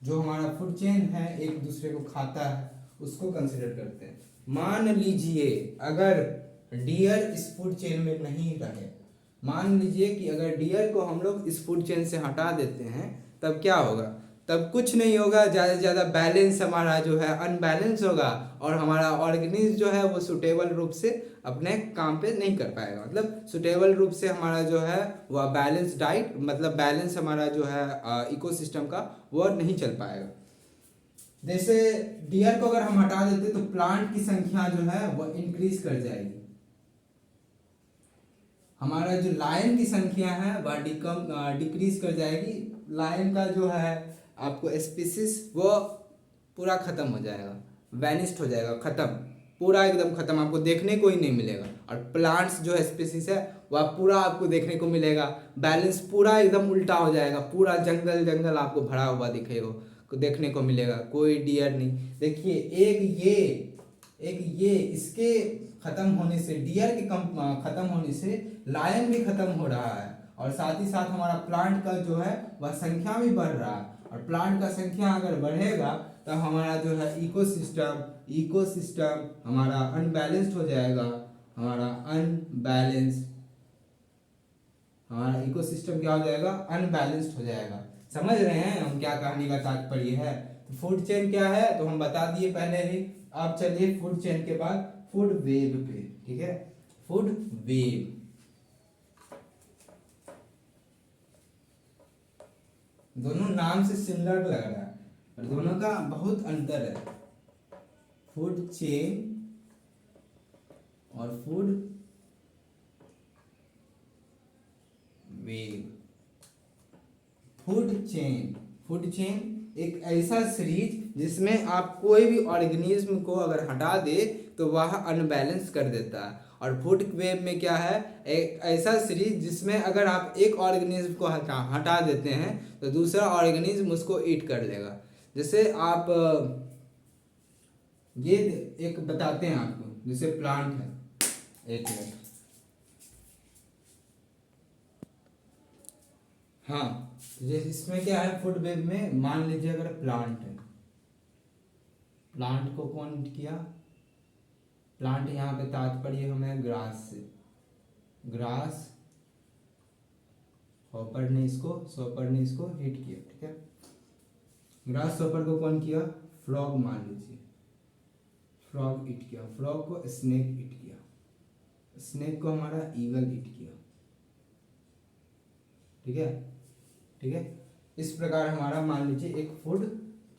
जो हमारा फूड चेन है एक दूसरे को खाता है उसको कंसिडर करते हैं। मान लीजिए अगर डियर इस फूड चेन में नहीं रहे, मान लीजिए कि अगर डियर को हम लोग इस फूड चेन से हटा देते हैं, तब क्या होगा? तब कुछ नहीं होगा, ज़्यादा से ज़्यादा बैलेंस हमारा जो है अनबैलेंस होगा, और हमारा ऑर्गेनिज्म जो है वो सुटेबल रूप से अपने काम पे नहीं कर पाएगा। मतलब सुटेबल रूप से हमारा जो है वह बैलेंस डाइट, मतलब बैलेंस हमारा जो है इकोसिस्टम का, वो नहीं चल पाएगा। जैसे डियर को अगर हम हटा देते तो प्लांट की संख्या जो है वो इंक्रीज कर जाएगी, हमारा जो लायन की संख्या है वह डिक्रीज कर जाएगी, लायन का जो है आपको स्पीसीज वो पूरा खत्म हो जाएगा, वैनिस्ड हो जाएगा, खत्म, पूरा एकदम खत्म, आपको देखने को ही नहीं मिलेगा। और प्लांट्स जो है स्पीसीज है वह पूरा आपको देखने को मिलेगा, बैलेंस पूरा एकदम उल्टा हो जाएगा, पूरा जंगल जंगल आपको भरा हुआ दिखेगा, को देखने को मिलेगा, कोई डियर नहीं। देखिए एक ये इसके खत्म होने से, डियर के कम खत्म होने से लायन भी खत्म हो रहा है, और साथ ही साथ हमारा प्लांट का जो है वह संख्या भी बढ़ रहा है। और प्लांट का संख्या अगर बढ़ेगा तो हमारा जो है इकोसिस्टम हमारा अनबैलेंस्ड हो जाएगा, हमारा इकोसिस्टम क्या हो जाएगा? अनबैलेंस्ड हो जाएगा। समझ रहे हैं हम क्या कहने का तात्पर्य है? तो फूड चेन क्या है तो हम बता दिए पहले ही। अब चलिए फूड चेन के बाद फूड वेब पे, ठीक है। फूड वेब, दोनों नाम से सिमिलर लग रहा है और दोनों का बहुत अंतर है, फूड चेन और फूड वेब। फूड चेन एक ऐसा सीरीज जिसमें आप कोई भी ऑर्गेनिज्म को अगर हटा दे तो वह अनबैलेंस कर देता है। और फूड वेब में क्या है, एक ऐसा सीरीज जिसमें अगर आप एक ऑर्गेनिज्म को हटा देते हैं तो दूसरा ऑर्गेनिज्म उसको ईट कर लेगा। जैसे आप ये एक बताते हैं आपको, जैसे प्लांट है, एक मिनट, हाँ, जैसे इसमें क्या है फूड वेब में, मान लीजिए अगर प्लांट है, प्लांट को कौन किया? प्लांट यहाँ पे तात्पर्य हमें ग्रास से, ग्रास सॉपर ने इसको हिट किया, ठीक है। ग्रास सॉपर को कौन किया? फ्रॉग, मान लीजिए फ्रॉग हिट किया, फ्रॉग को स्नेक हिट किया, स्नेक को हमारा ईगल हिट किया, ठीक है। इस प्रकार हमारा मान लीजिए एक फूड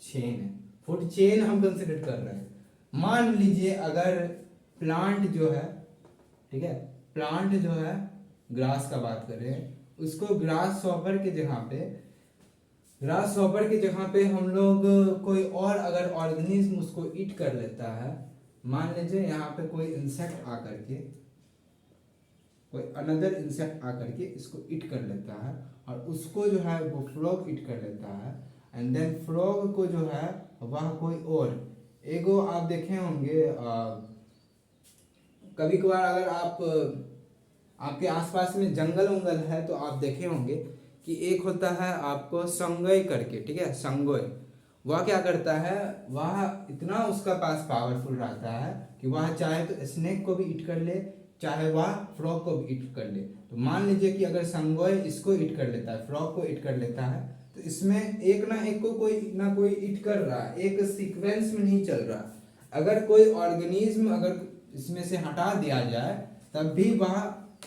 चेन है, फूड चेन हम कंसिडर कर रहे हैं। मान लीजिए अगर प्लांट जो है, ठीक है, प्लांट जो है ग्रास का बात कर रहे हैं, उसको ग्रास शॉपर की जगह पे हम लोग कोई और अगर ऑर्गेनिज्म उसको ईट कर लेता है, मान लीजिए यहाँ पे कोई इंसेक्ट आकर के, कोई अनदर इंसेक्ट आकर के इसको ईट कर लेता है, और उसको जो है वो फ्रॉग ईट कर लेता है, एंड देन फ्रॉग को जो है वह कोई और एगो, आप देखे होंगे कभी कभार अगर आप आपके आसपास में जंगल उंगल है तो आप देखे होंगे कि एक होता है आपको संगोय करके, ठीक है, संगोय, वह क्या करता है, वह इतना उसका पास पावरफुल रहता है कि वह चाहे तो स्नेक को भी ईट कर ले, चाहे वह फ्रॉग को भी ईट कर ले। तो मान लीजिए कि अगर संगोय इसको ईट कर लेता है, फ्रॉग को ईट कर लेता है, तो इसमें एक ना एक को कोई ना कोई ईट कर रहा है, एक सीक्वेंस में नहीं चल रहा। अगर कोई ऑर्गेनिज्म अगर इसमें से हटा दिया जाए तब भी वह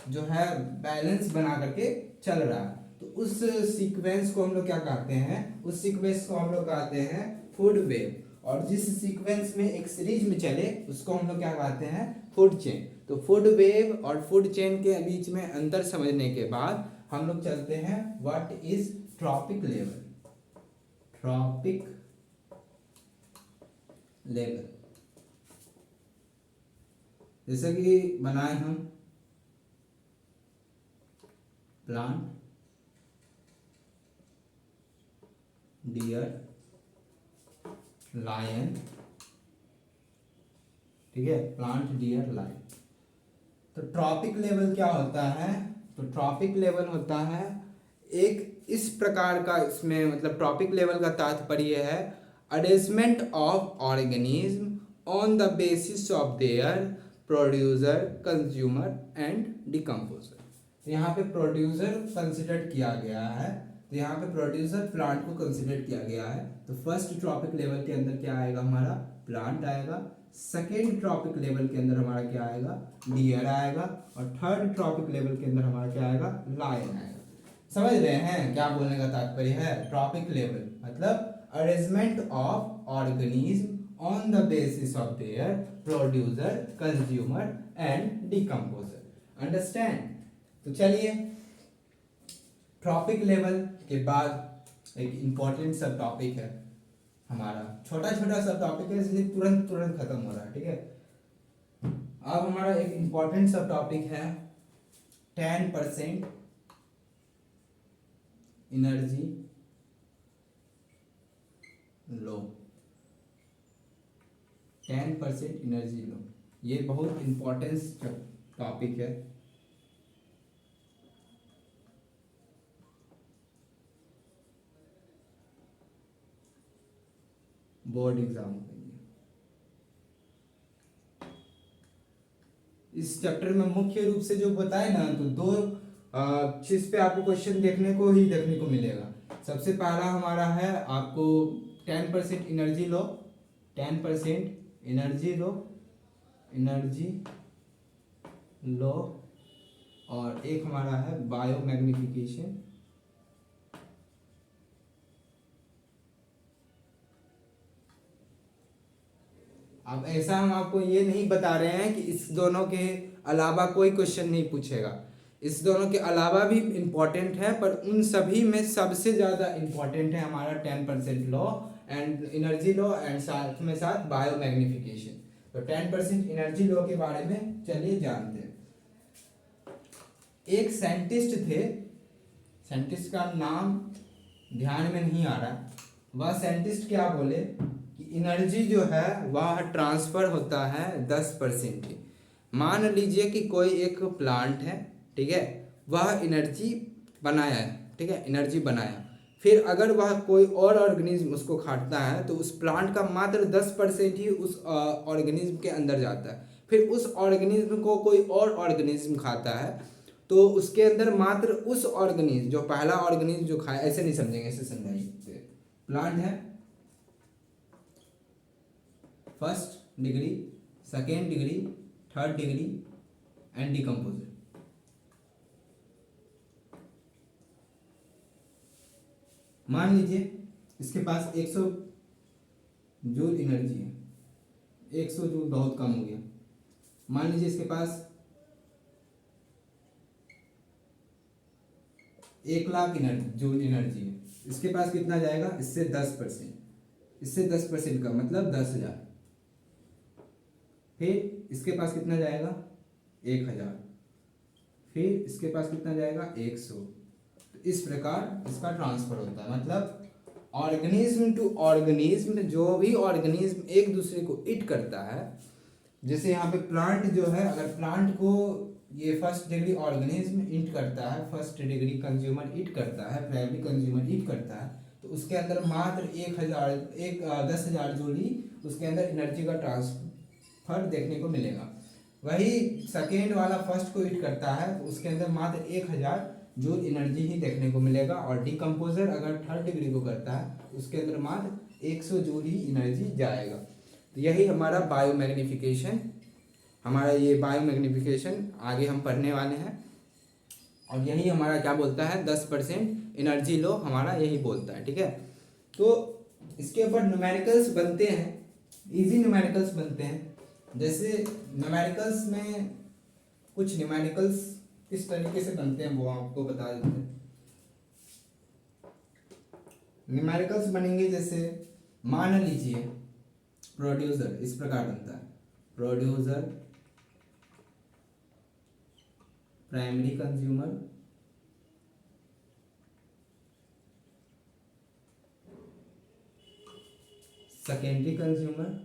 जो है बैलेंस बना करके चल रहा है, तो उस सीक्वेंस को हम लोग क्या कहते हैं? उस सीक्वेंस को हम लोग कहते हैं फूड वेब। और जिस सीक्वेंस में एक सीरीज में चले उसको हम लोग क्या कहते हैं? Food chain. तो फूड वेब और फूड चेन के बीच में अंतर समझने के बाद हम लोग चलते हैं what is trophic level. Trophic level, जैसे कि बनाए हम प्लांट, डियर, लायन, ठीक है, प्लांट, डियर, लायन। तो ट्रॉपिक लेवल क्या होता है? तो ट्रॉपिक लेवल होता है एक इस प्रकार का, इसमें मतलब ट्रॉपिक लेवल का तात्पर्य है arrangement of organism on the basis of their producer, consumer and decomposer. तो यहाँ पे प्रोड्यूसर कंसिडर किया गया है, तो यहाँ पे प्रोड्यूसर प्लांट को कंसिडर किया गया है। तो फर्स्ट ट्रॉपिक लेवल के अंदर क्या आएगा? हमारा प्लांट आएगा। सेकेंड ट्रॉपिक लेवल के अंदर हमारा क्या आएगा? डियर आएगा। और थर्ड ट्रॉपिक लेवल के अंदर हमारा क्या आएगा? लायन आएगा। समझ रहे हैं क्या बोलने का तात्पर्य है? ट्रॉपिक लेवल मतलब arrangement of organism on the basis of their producer, consumer and decomposer. Understand? तो चलिए, ट्रॉपिक लेवल के बाद एक इंपॉर्टेंट सब टॉपिक है हमारा, छोटा छोटा सब टॉपिक है इसलिए तुरंत तुरंत खत्म हो रहा है, ठीक है। अब हमारा एक इंपॉर्टेंट सब टॉपिक है 10% एनर्जी लो। 10% एनर्जी लो, ये बहुत इंपॉर्टेंट टॉपिक है। बोर्ड एग्जाम के लिए इस चैप्टर में मुख्य रूप से जो बताए ना, तो दो चीज पे आपको क्वेश्चन देखने को मिलेगा। सबसे पहला हमारा है आपको 10% एनर्जी लो, 10% एनर्जी लो, और एक हमारा है बायो मैग्निफिकेशन। अब ऐसा हम आपको ये नहीं बता रहे हैं कि इस दोनों के अलावा कोई क्वेश्चन नहीं पूछेगा, इस दोनों के अलावा भी इम्पोर्टेंट है, पर उन सभी में सबसे ज़्यादा इम्पोर्टेंट है हमारा 10% law and energy law and साथ में साथ बायो मैग्निफिकेशन। तो 10% एनर्जी लॉ के बारे में चलिए जानते हैं। एक साइंटिस्ट थे, साइंटिस्ट का नाम ध्यान में नहीं आ रहा, वह साइंटिस्ट क्या बोले कि एनर्जी जो है वह ट्रांसफ़र होता है 10% की। मान लीजिए कि कोई एक प्लांट है, ठीक है, वह एनर्जी बनाया है, ठीक है, एनर्जी बनाया, फिर अगर वह कोई और ऑर्गेनिज्म उसको खाता है तो उस प्लांट का मात्र 10% ही उस ऑर्गेनिज्म के अंदर जाता है। फिर उस ऑर्गेनिज्म को कोई और ऑर्गेनिज्म खाता है तो उसके अंदर मात्र उस ऑर्गेनिज्म, जो पहला ऑर्गेनिज्म जो खाया, ऐसे नहीं समझेंगे, ऐसे समझाइए। प्लांट है first degree, second degree, third degree and decomposer. मान लीजिए इसके पास 100 जूल एनर्जी है, 100 जूल बहुत कम हो गया। मान लीजिए इसके पास 1,00,000 जूल एनर्जी है, इसके पास कितना जाएगा? इससे 10%, इससे 10% का मतलब 10,000। फिर इसके पास कितना जाएगा? 1,000। फिर इसके पास कितना जाएगा? 100। तो इस प्रकार इसका ट्रांसफर होता है, मतलब ऑर्गेनिज्म टू ऑर्गेनिज्म, जो भी ऑर्गेनिज्म एक दूसरे को ईट करता है, जैसे यहाँ पे प्लांट जो है, अगर प्लांट को ये फर्स्ट डिग्री ऑर्गेनिज्म ईट करता है, फर्स्ट डिग्री कंज्यूमर ईट करता है, प्राइमरी कंज्यूमर ईट करता है, तो उसके अंदर मात्र 10,000 जूल ही उसके अंदर एनर्जी का ट्रांसफर देखने को मिलेगा। वही सेकेंड वाला फर्स्ट को ईट करता है तो उसके अंदर मात्र 1,000 जूल एनर्जी ही देखने को मिलेगा। और डिकम्पोजर अगर थर्ड डिग्री को करता है तो उसके अंदर मात्र 100 जूल ही एनर्जी जाएगा। तो यही हमारा बायो मैग्निफिकेशन, हमारा ये बायो मैग्निफिकेशन आगे हम पढ़ने वाले हैं। और यही हमारा क्या बोलता है? 10% एनर्जी लो हमारा यही बोलता है, ठीक है। तो इसके ऊपर न्यूमेरिकल्स बनते हैं, इजी न्यूमेरिकल्स बनते हैं। जैसे न्यूमेरिकल्स में कुछ न्यूमेरिकल्स किस तरीके से बनते हैं वो आपको बता देते हैं। न्यूमेरिकल्स बनेंगे जैसे मान लीजिए प्रोड्यूसर, इस प्रकार बनता है producer primary consumer, secondary consumer,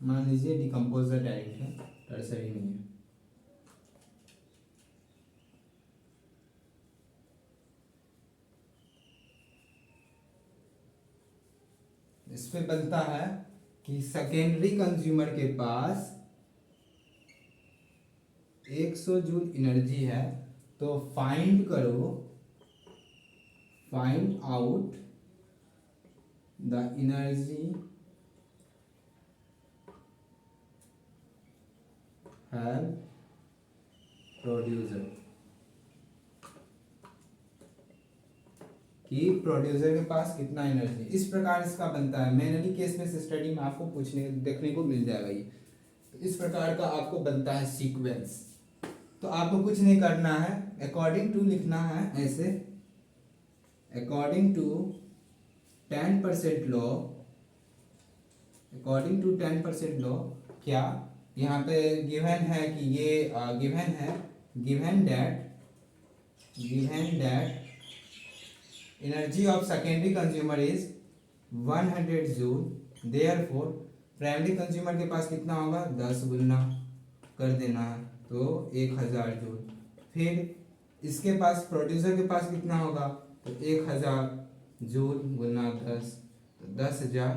मान लीजिए डिकम्पोजर डायरेक्ट है, टर्सरी नहीं है। इस पे बनता है कि सेकेंडरी कंज्यूमर के पास 100 जूल एनर्जी है, तो फाइंड करो, find out the energy have producer, कि प्रोड्यूसर के पास कितना एनर्जी। इस प्रकार इसका बनता है। मैनुअली केस में स्टडी में आपको पूछने देखने को मिल जाएगा ये। तो इस प्रकार का आपको बनता है सीक्वेंस। तो आपको कुछ नहीं करना है, अकॉर्डिंग टू लिखना है ऐसे, according to 10% law, according to 10% law. क्या यहाँ पे गिवन है कि ये गिवन है, given that energy of secondary consumer is 100 joule, therefore primary consumer के पास कितना होगा, 10 गुना कर देना है तो 1000 जूल। फिर इसके पास प्रोड्यूसर के पास कितना होगा, तो 1000 जूल गुना 10, तो 10,000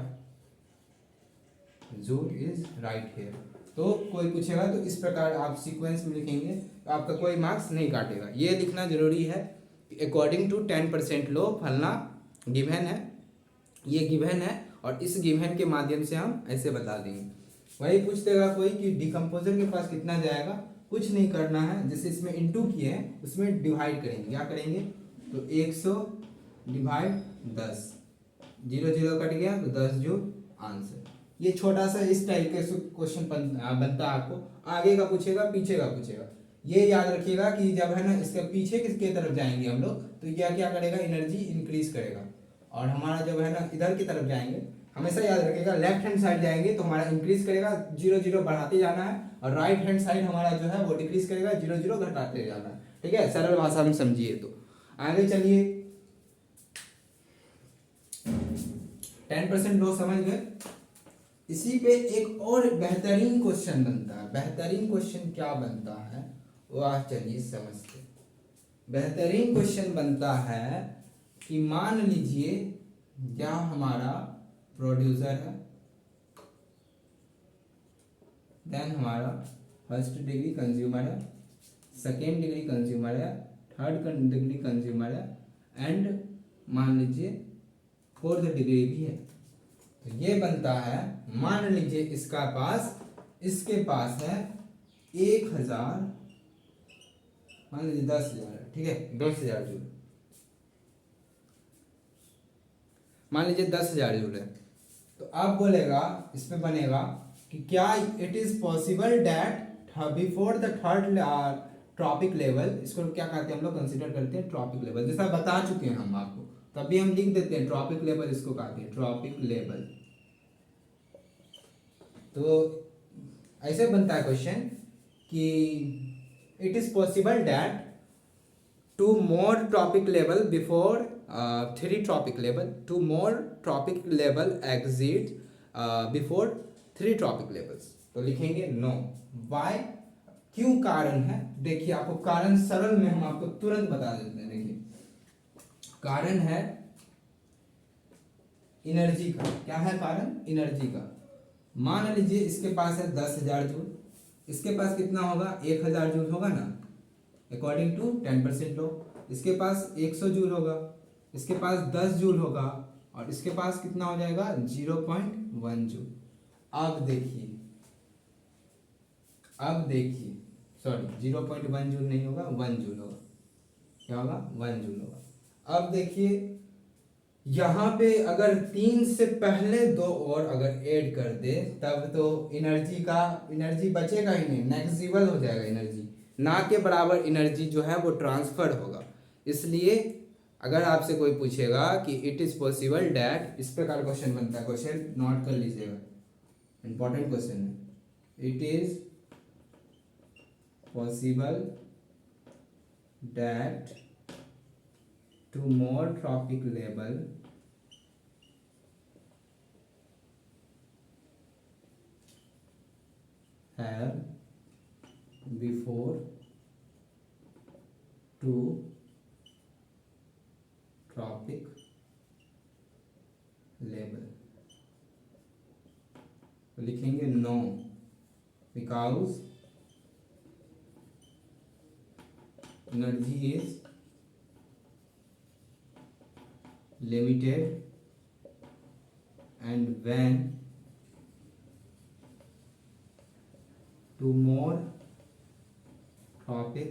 जूल इज राइट हियर। तो कोई पूछेगा तो इस प्रकार आप सीक्वेंस में लिखेंगे तो आपका कोई मार्क्स नहीं काटेगा। ये लिखना जरूरी है, अकॉर्डिंग टू 10% लो फलना गिवन है, ये गिवन है और इस गिवन के माध्यम से हम ऐसे बता देंगे। वही पूछ देगा कोई कि डिकम्पोजर के पास कितना जाएगा, कुछ नहीं करना है, जैसे इसमें इंटू किए हैं उसमें डिवाइड करेंगे। क्या करेंगे, तो 100 डिवाइड 10, 0 0 कट गया तो 10 जूल आंसर। ये छोटा सा इस टाइप के क्वेश्चन बनता है। आपको आगे का पूछेगा, पीछे का पूछेगा। ये याद रखिएगा कि जब है ना इसके पीछे किसके तरफ जाएंगे हम लोग, तो यह क्या करेगा, एनर्जी इंक्रीज करेगा। और हमारा जब है ना इधर की तरफ जाएंगे, हमेशा याद रखिएगा लेफ्ट हैंड साइड जाएंगे तो हमारा इंक्रीज करेगा, 0 0 बढ़ाते जाना है, और राइट हैंड साइड हमारा जो है वो डिक्रीज करेगा, 0 0 घटाते जाना है। ठीक है, सरल भाषा में समझिए। तो आगे चलिए, 10% लॉ समझ गए। इसी पे एक और बेहतरीन क्वेश्चन बनता है। बेहतरीन क्वेश्चन क्या बनता है वो आज चलिए समझते। बेहतरीन क्वेश्चन बनता है कि मान लीजिए यहाँ हमारा प्रोड्यूसर है, देन हमारा फर्स्ट डिग्री कंज्यूमर है, सेकेंड डिग्री कंज्यूमर है, थर्ड डिग्री कंज्यूमर है, एंड मान लीजिए फोर्थ डिग्री भी है। तो ये बनता है, मान लीजिए इसके पास है 1000, मान लीजिए 10,000, ठीक है, 10,000 जूल, मान लीजिए 10,000 जूल है। तो अब बोलेगा, इस पे बनेगा कि क्या it is possible that before the third trophic level, इसको क्या कहते हैं हम लोग, कंसिडर करते हैं ट्रॉपिक लेवल, जैसा बता चुके हैं हम आपको, तभी हम लिख देते हैं ट्रॉपिक लेवल, इसको कहते हैं ट्रॉपिक लेवल। तो ऐसे बनता है क्वेश्चन कि it is possible that 2 more tropic level before 3 tropic level, 2 more tropic level exist before 3 tropic levels। तो लिखेंगे नो। वाई, क्यों कारण है, देखिए आपको कारण सरल में हम आपको तुरंत बता देते हैं। देखिए कारण है एनर्जी का। क्या है कारण, एनर्जी का। मान लीजिए इसके पास है 10,000 जूल, इसके पास कितना होगा, 1000 जूल होगा ना, अकॉर्डिंग टू 10% लो। इसके पास 100 जूल होगा, इसके पास 10 जूल होगा, और इसके पास कितना हो जाएगा, 0.1 जूल। अब देखिए सॉरी 0.1 जूल नहीं होगा, 1 जूल होगा। क्या होगा, 1 जूल होगा। अब देखिए यहाँ पे अगर 3 से पहले 2 और अगर ऐड कर दे, तब तो एनर्जी बचेगा ही नहीं, नेग्लिजिबल हो जाएगा एनर्जी, ना के बराबर एनर्जी जो है वो ट्रांसफर होगा। इसलिए अगर आपसे कोई पूछेगा कि इट इज़ पॉसिबल डैट, इस प्रकार क्वेश्चन बनता है, क्वेश्चन नोट कर लीजिएगा, इंपॉर्टेंट क्वेश्चन है। It is possible that two more trophic level have before two tropic level। तो लिखेंगे no, because energy is limited and when two more trophic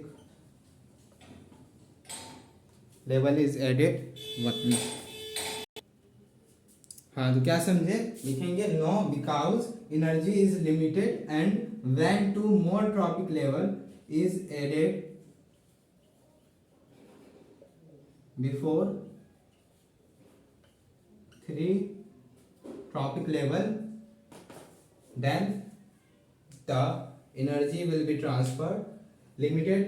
level is added. हाँ, तो क्या समझे, लिखेंगे no because energy is limited and when two more trophic level is added before 3 tropic level, then the energy will be transferred limited,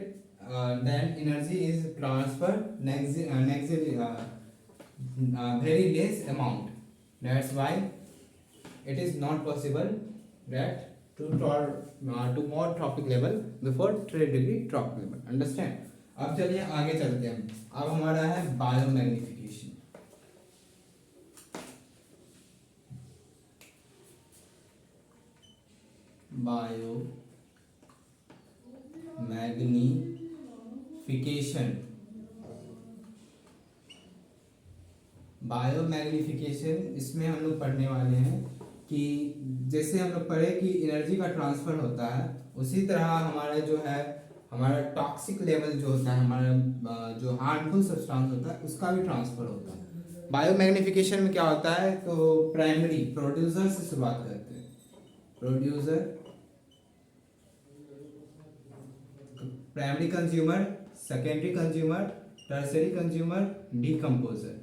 then energy is transferred very less amount. That's why it is not possible that to more tropic level before 3 degree tropic level. Understand? अब चलिए आगे चलते हैं। अब हमारा है biomagnification. Biomagnification इसमें हम लोग पढ़ने वाले हैं कि जैसे हम लोग पढ़े कि एनर्जी का ट्रांसफर होता है, उसी तरह हमारा जो है हमारा टॉक्सिक लेवल जो होता है, हमारा जो हार्मफुल सब्सटेंस होता है उसका भी ट्रांसफर होता है। बायोमैग्निफिकेशन में क्या होता है, तो प्राइमरी प्रोड्यूसर से शुरुआत करते हैं। Producer, primary consumer, secondary consumer, tertiary consumer, decomposer.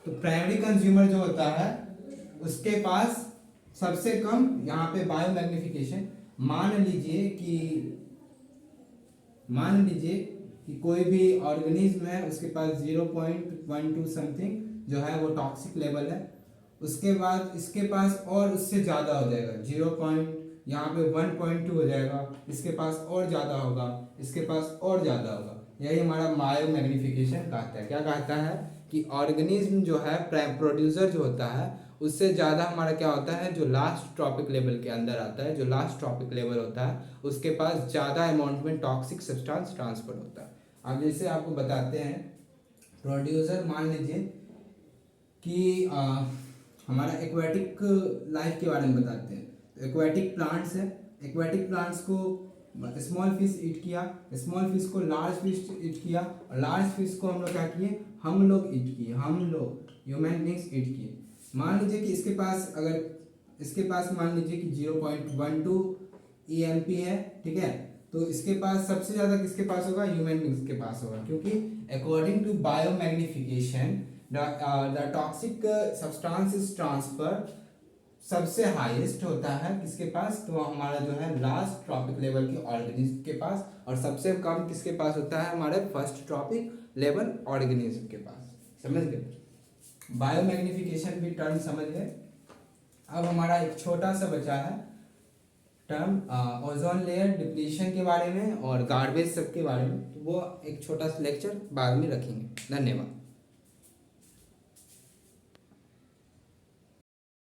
तो प्राइमरी कंज्यूमर जो होता है उसके पास सबसे कम यहाँ पे बायोमैग्निफिकेशन, मान लीजिए कि कोई भी ऑर्गेनिज्म है उसके पास 0.12 समथिंग जो है वो टॉक्सिक लेवल है, उसके बाद इसके पास और उससे ज़्यादा हो जाएगा, 0. यहाँ पे 1.2 हो जाएगा, इसके पास और ज़्यादा होगा, इसके पास और ज़्यादा होगा। यही हमारा बायोमैग्निफिकेशन कहता है। क्या कहता है कि ऑर्गेनिज्म जो है प्रोड्यूसर जो होता है उससे ज़्यादा हमारा क्या होता है, जो लास्ट ट्रॉपिक लेवल के अंदर आता है, जो लास्ट ट्रॉपिक लेवल होता है उसके पास ज़्यादा अमाउंट में टॉक्सिक सब्सटेंस ट्रांसफर होता है। अब जैसे आपको बताते हैं, प्रोड्यूसर मान लीजिए कि हमारा एक्वेटिक लाइफ के बारे में बताते हैं। एक्वेटिक प्लांट्स है, एक्वेटिक प्लांट्स को स्मॉल फिश ईट किया, स्मॉल फिश को लार्ज फिश ईट किया, और लार्ज फिश को हम लोग क्या किए, हम लोग ईट किए, हम लोग ह्यूमन बींग्स ईट किए। मान लीजिए कि इसके पास मान लीजिए कि 0.12 EMP है, ठीक है, तो इसके पास सबसे ज़्यादा किसके पास होगा, ह्यूमन बींग्स के पास होगा, क्योंकि according to biomagnification the toxic substances transfer सबसे हाईएस्ट होता है किसके पास, तो हमारा जो है लास्ट ट्रॉपिक लेवल के ऑर्गेनिज्म के पास, और सबसे कम किसके पास होता है, हमारे फर्स्ट ट्रॉपिक लेवल ऑर्गेनिज्म के पास। समझ गए, बायोमैग्निफिकेशन भी टर्म समझ गए। अब हमारा एक छोटा सा बचा है टर्म ओजोन लेयर डिप्लीशन के बारे में और गार्बेज सब के बारे में, तो वो एक छोटा सा लेक्चर बाद में रखेंगे। धन्यवाद।